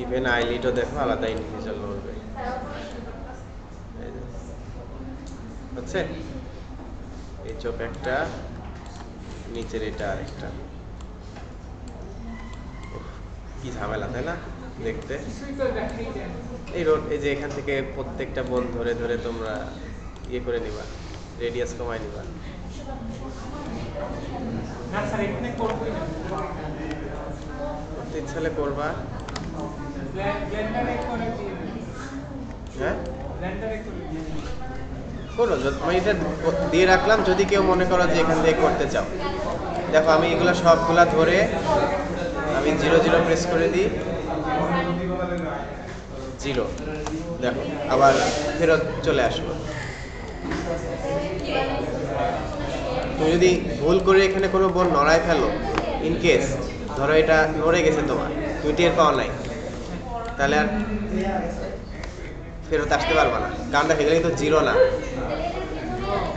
A: ইভেন আইলিডও দেখো আলাদা ইন্ডিভিজুয়াল নড়বে হচ্ছে এই চোখ একটা নিচের এটা আরেকটা কি ঝামেলা তাই না দেখতে এই রোড এই যে এখান থেকে প্রত্যেকটা বোন ধরে ধরে তোমরা ইয়ে করে নিবা রেডিয়াস কমাই নিবা
B: না স্যার এখানে করবই না
A: করতে ইচ্ছা হলে করবা
B: ব্লেন্ডারে করে দিয়ে
A: হ্যাঁ
B: ব্লেন্ডারে করে দিয়ে
A: করো আমি এটা দিয়ে রাখলাম যদি কেউ মনে করো যে এখান থেকে করতে চাও দেখো আমি এগুলো সবগুলা ধরে আমি 0 প্রেস করে দিই 0 দেখো আবার ফেরত চলে আসলো তুমি যদি ভুল করে এখানে কোনো বোন নড়ায় ফেলো ইন কেস ধরো এটা নড়ে গেছে তোমার তুমি টের পাওয়া নাই তাহলে আর ফেরত আসতে পারবা না কারণ দেখো এগুলো কিন্তু 0 না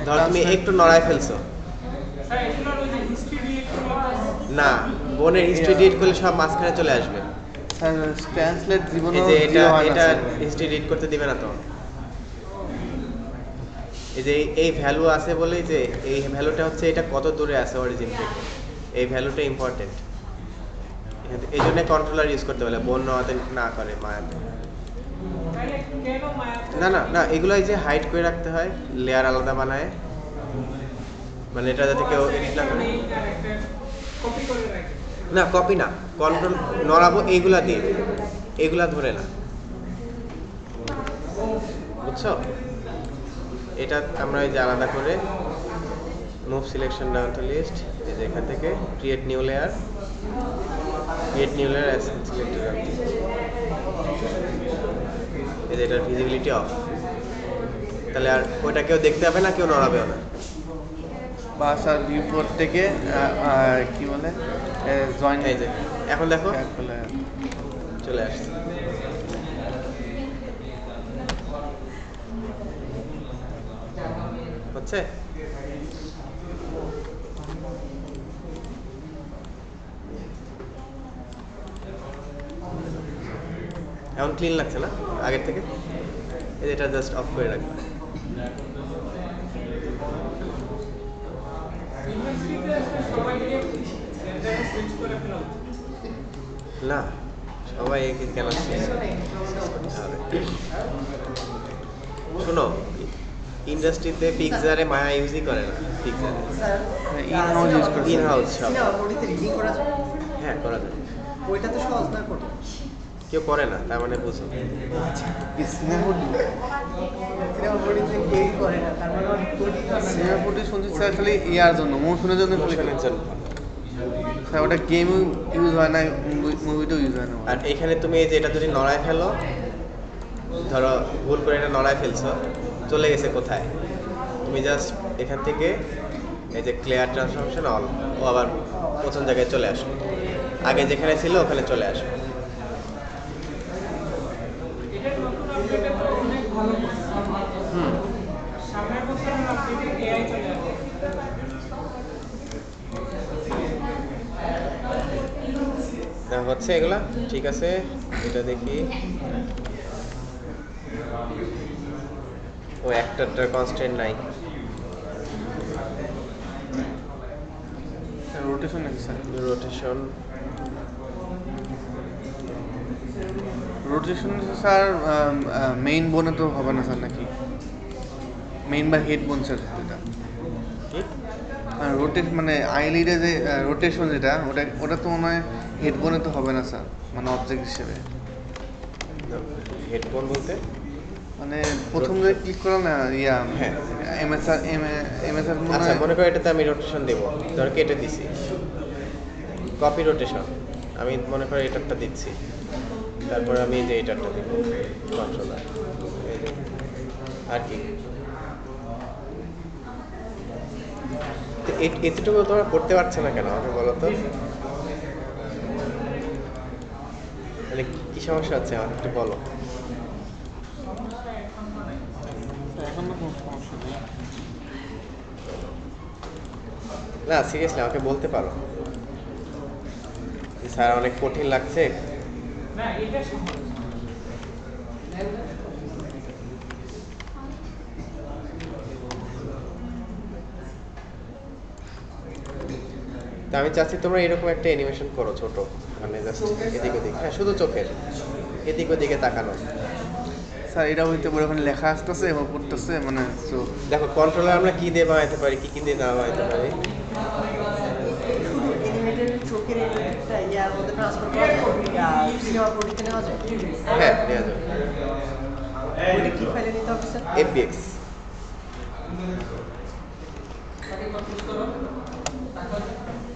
A: ধরো তুমি একটু নড়ায় ফেলছো
B: স্যার এগুলো ওই যে হিস্ট্রি দিয়ে
A: না বোনের হিস্ট্রি ডিলিট করলে সব মাঝখানে চলে আসবে
C: স্যার ট্রান্সলেট জীবনে
A: এই যে এটা এটা হিস্ট্রি ডিলিট করতে দিবে না তো এই যে এই ভ্যালু আছে বলেই যে এই ভ্যালুটা হচ্ছে এটা কত দূরে আছে অরিজিন থেকে এই ভ্যালুটা ইম্পর্টেন্ট এই জন্য কন্ট্রোলার ইউজ করতে বলে বোন নড়াতে না করে মায়াতে
B: তাহলে কেন মায়া
A: না না না এগুলো এই যে হাইড করে রাখতে হয় লেয়ার আলাদা বানায় মানে এটা যাতে কেউ এডিট না করে
B: কপি করে রাখে
A: না কপি না কন্ট্রোল নড়াবো এইগুলা দিয়ে এইগুলা ধরে না বুঝছো এটা আমরা এই যে আলাদা করে move selection down to list এই যে এখান থেকে ক্রিয়েট নিউ লেয়ার সিলেক্টেড এই যে এটার ভিজিবিলিটি অফ তাহলে আর ওইটা কেউ দেখতে পাবে না কেউ নড়াবেও না
C: বাসার রিপোর্ট থেকে কি বলে জয়েন্ট
A: এই যে এখন দেখো
C: বলে
A: চলে আসছে হচ্ছে এখন ক্লিন লাগছে না আগের থেকে এই যে এটা জাস্ট অফ করে রাখবে
B: ইউনিভার্সিটিতে সবাইকে ব্লেন্ডারে সুইচ করে ফেলা উচিত।
A: না সবাই একে কেন switch করতে হবে? শোনো ইন্ডাস্ট্রিতে পিকজারে মায়া ইউজই করে না পিকজারে
E: স্যার
C: ইন হাউস ইউজ করছে
A: ইন হাউস সব
E: সিনেমা বডিতে রিডিং করা যায়
A: হ্যাঁ করা যায়
E: ওইটা তো সহজ না করতে
A: কেউ করে না তার মানে বুঝো
E: সিনেমা বডিতে কেউই করে না তার মানে বডি
C: সিনেমা ফুটেজ শুনছি স্যার খালি ইয়ার জন্য মোশনের জন্য
A: মোশনের জন্য
C: স্যার ওটা গেমও ইউজ হয় না মুভিতেও ইউজ হয় না
A: আর এখানে তুমি এই যে এটা যদি নড়ায় ফেলো ধরো ভুল করে এটা নড়ায় ফেলছো, চলে গেছে কোথায়, তুমি জাস্ট এখান থেকে এই যে ক্লিয়ার ট্রান্সফরমেশন অল, ও আবার প্রথম জায়গায় চলে আসবে, আগে যেখানে ছিল ওখানে চলে আসবে।
B: এটার নতুন আপডেটে তো অনেক ভালো করছে। সামনের বছরের আপডেটে এআই চলে আসবে।
A: হচ্ছে এগুলা ঠিক আছে, এটা দেখি। ও একটার কনস্ট্যান্ট নাই।
C: রোটেশন নাকি sir?
A: Rotation
C: rotation sir main বোনে তো হবে না স্যার নাকি? মেইন বা হেড বোন স্যার যেটা
A: কি
C: রোটেশন মানে আইলিডে যে রোটেশন যেটা ওটা ওটা তো মনে হয় হেড বোনে তো হবে না স্যার, মানে অবজেক্ট হিসেবে।
A: হেডফোন বলতে
C: মানে প্রথম যে ক্লিক করলাম না ইয়া
A: হ্যাঁ।
C: এমএসআর এমএসআর মনে
A: আচ্ছা
C: হয়
A: মনে করো এটাতে আমি রোটেশন দেবো, ধর কেটে দিছি, কপি রোটেশন আমি মনে করো এটারটা দিচ্ছি, তারপর আমি যে এটারটা দিব কন্ট্রোলার, আর কি তো এতটুকু তোমরা করতে পারছো না কেন আমাকে বলো তো, মানে কি সমস্যা হচ্ছে আমাকে একটু বলো।
C: এখন না কোনো সমস্যা নেই।
A: না সিরিয়াসলি আমাকে বলতে পারো যে স্যার অনেক কঠিন লাগছে।
B: না এটা সহজ।
A: তা আমি চাচ্ছি তোমরা এরকম একটা অ্যানিমেশন করো ছোট, মানে জাস্ট এদিক ওদিক, হ্যাঁ শুধু চোখের এদিক ওদিকে তাকানো।
C: স্যার এটা হইতে পারে ওখানে লেখা আসতেছে এবং পড়তেছে মানে তো
A: দেখো কন্ট্রোলার আমরা কি দিয়ে বানাইতে পারি, কি দিয়ে না বানাইতে পারি।
E: শুধু অ্যানিমেটেড চোখের একটা ইয়ার মধ্যে ট্রান্সফার করা যায়, সিনেমা প্রোডিতে নেওয়া যায়।
A: হ্যাঁ নেওয়া যাবে।
E: ওইটা কি ফাইলে নিতে হবে স্যার?
A: এফবিএক্স।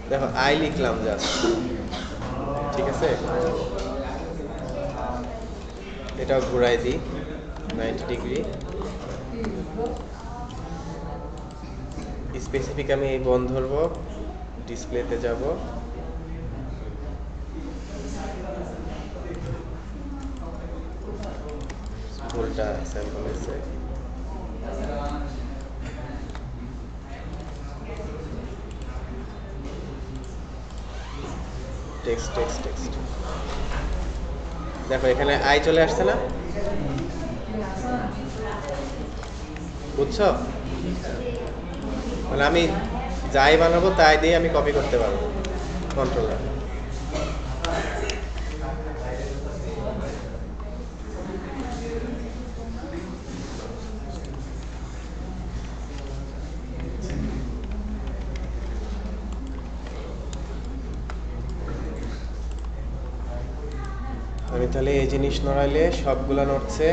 A: দেখো আই লিখলাম জাস্ট, ঠিক আছে, এটাও ঘুরাই দিই 90 ডিগ্রি। স্পেসিফিক আমি এই বন ধরবো, ডিসপ্লেতে যাব, ভুলটা স্যাম্পল এসে টেক্সট টেক্সট টেক্সট, দেখো এখানে আই চলে আসছে না, বুঝছো? মানে আমি যাই বানাবো তাই দিয়ে আমি কপি করতে পারবো কন্ট্রোলার। আমি তাহলে এই জিনিস নড়াইলে সবগুলা নড়ছে,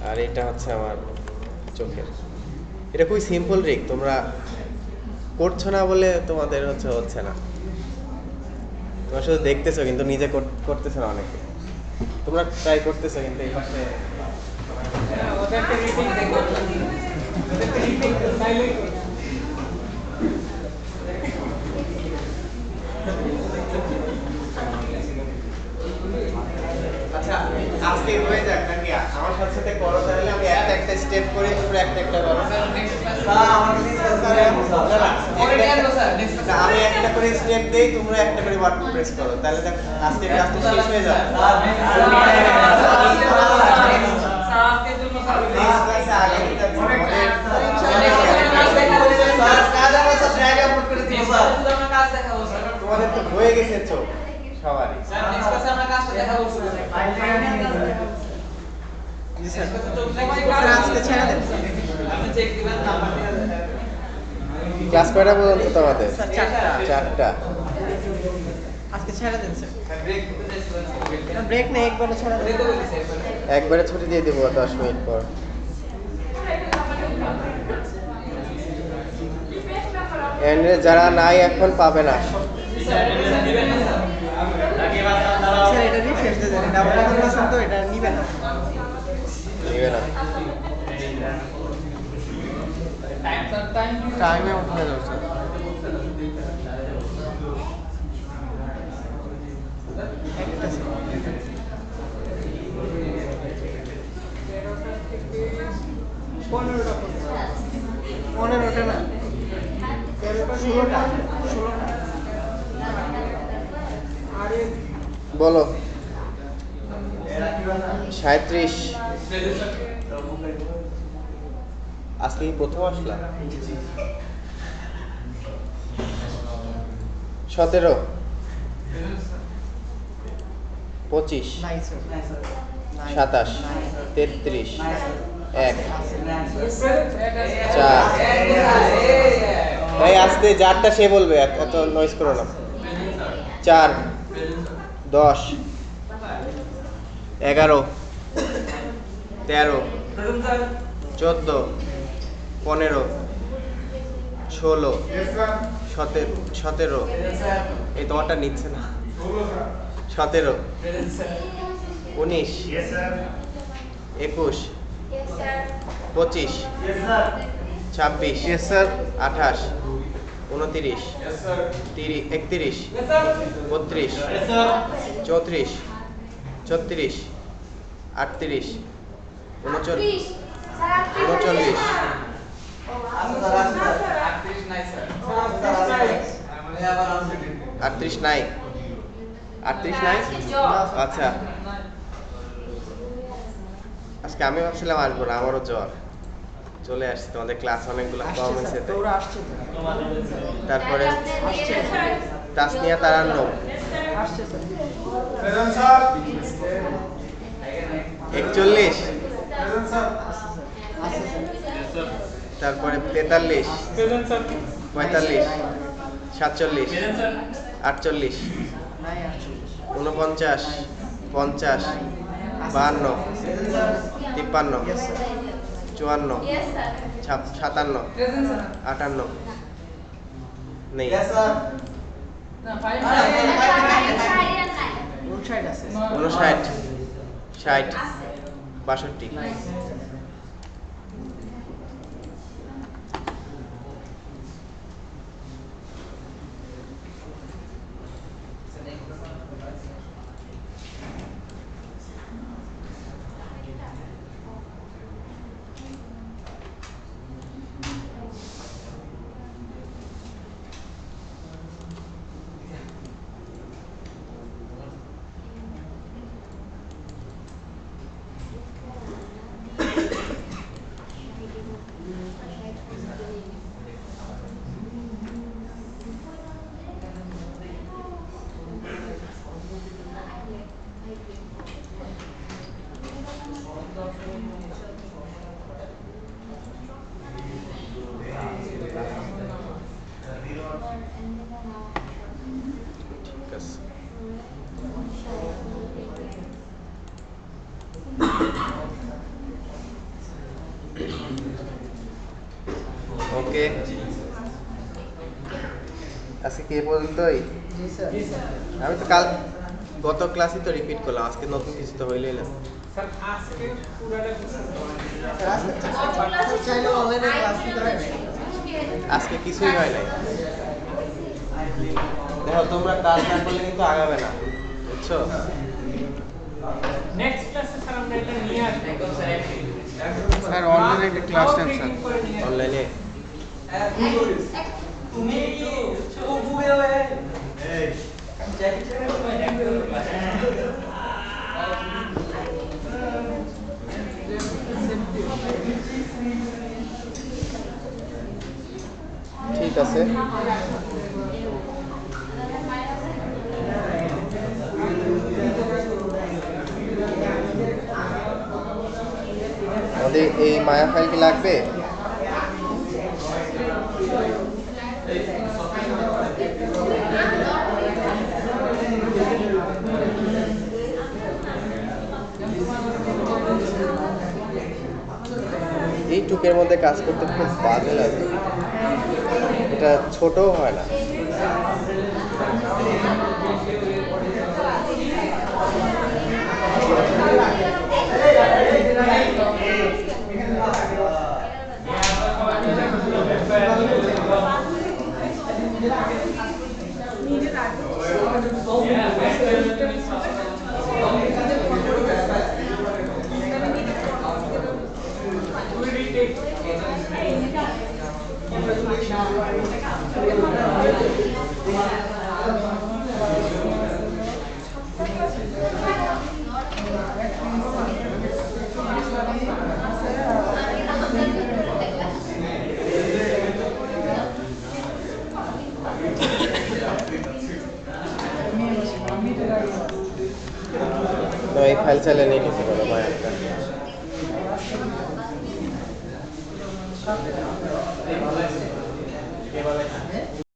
A: আর এটা হচ্ছে আমার চোখের। এটা খুবই সিম্পল ট্রিক, তোমরা করছো না বলে তোমাদের হচ্ছে না, তোমরা শুধু দেখতেছো কিন্তু নিজে করতেছো না অনেকে, তোমরা ট্রাই করতেছো কিন্তু এই পাশে
B: ওদেরকে রিডিং দেখো, ওদেরকে রিডিং তাইলে
A: আচ্ছা আজকে হয়ে যাক নাকি আমার সাথে সাথে করো, তাহলে আমি একটা একটা স্টেপ করে তারপরে একটা একটা করো। আমি একটা করে স্টেপ দেই, তোমরা একটা করে বাটন প্রেস করো, তাহলে দেখ আজকে ক্লাসটা শেষ হয়ে যাবে। তোমাদের তো হয়ে গেছে চোখ সবারই।
E: জি স্যার। স্যার আজকে ছেড়ে দেন।
A: ক্লাস কয়টা পর্যন্ত তোমাদের?
E: স্যার 4টা।
A: 4টা।
E: আজকে ছেড়ে দেন স্যার। ব্রেক নেই, একবারে ছেড়ে দেন।
A: একবারে ছুটি দিয়ে দেবো 10 মিনিট পর। এন্ড যারা নাই এখন পাবে না।
E: স্যার এটা রিফ্রেশ দিয়ে দেন। ব্যবহার তো এটা নিবে না।
A: নিবে না।
C: টাইমে উঠে যাবে স্যার।
E: একটা পনেরোটা না, 16টা।
A: বলো। 37। আজকে কি প্রথম আসলাম? 17, 25,
E: নাই স্যার,
A: 27, 33, 1, 4। এই আস্তে, যারটা সে বলবে, এত নয়েজ করো না। 4, 10, 11, 13, 14, 15, 16, 17। এই তোমারটা নিচ্ছে না। 17, 19, 21, 25, 26,
C: Yes, sir.
A: 28, 29, 30, 31, 32, 34, 36, 38, 39, 39, 38 নাই। 38 নাই? আচ্ছা, আজকে আমি ভাবছিলাম আসবো না, আমারও জ্বর চলে আসছে। তোমাদের ক্লাস অনেকগুলো কম হয়েছে তো।
E: ওরা আসছে তো।
A: তারপরে তাসনিয়া তারান্নম
E: আসছে স্যার।
A: 41,
E: আসছে স্যার।
A: তারপরে 43, 45, 47, 48,
E: নাই আসছে।
A: 49, 50, 52, 53, 54, 57, 58 নেই।
E: 59 আছে।
A: 59, 60, 62। ঠিক আছে। ওকে, আজকে কে পর্যন্তই?
E: জি স্যার।
A: আমি তো গত ক্লাসে তো রিপিট করলাম, আজকে নতুন কিছু তো হইলই না।
B: স্যার আজকে পুরাটা
E: স্যার চাইলে অনলাইনে ক্লাস নিতে হয় না।
A: আজকে কিছুই হয় নাই। দেখো, তোমরা কাজ না করলে কিন্তু আগাবে না, বুঝছো?
B: নেক্সট ক্লাসে স্যার আমরা এটা নিয়ে আসবো।
C: স্যার অনলাইনে একটা ক্লাস নেন স্যার।
A: অনলাইনে
B: তুমি
A: ঠিক আছে। আমাদের এই মায়া ফাইল কি লাগবে? এই টুকের মধ্যে কাজ করতে খুব বাজে লাগে, এটা ছোটও হয় না। তো এই ফাইল চাইলে নিয়ে নিতে পারো মায়াটা।
B: Thank you.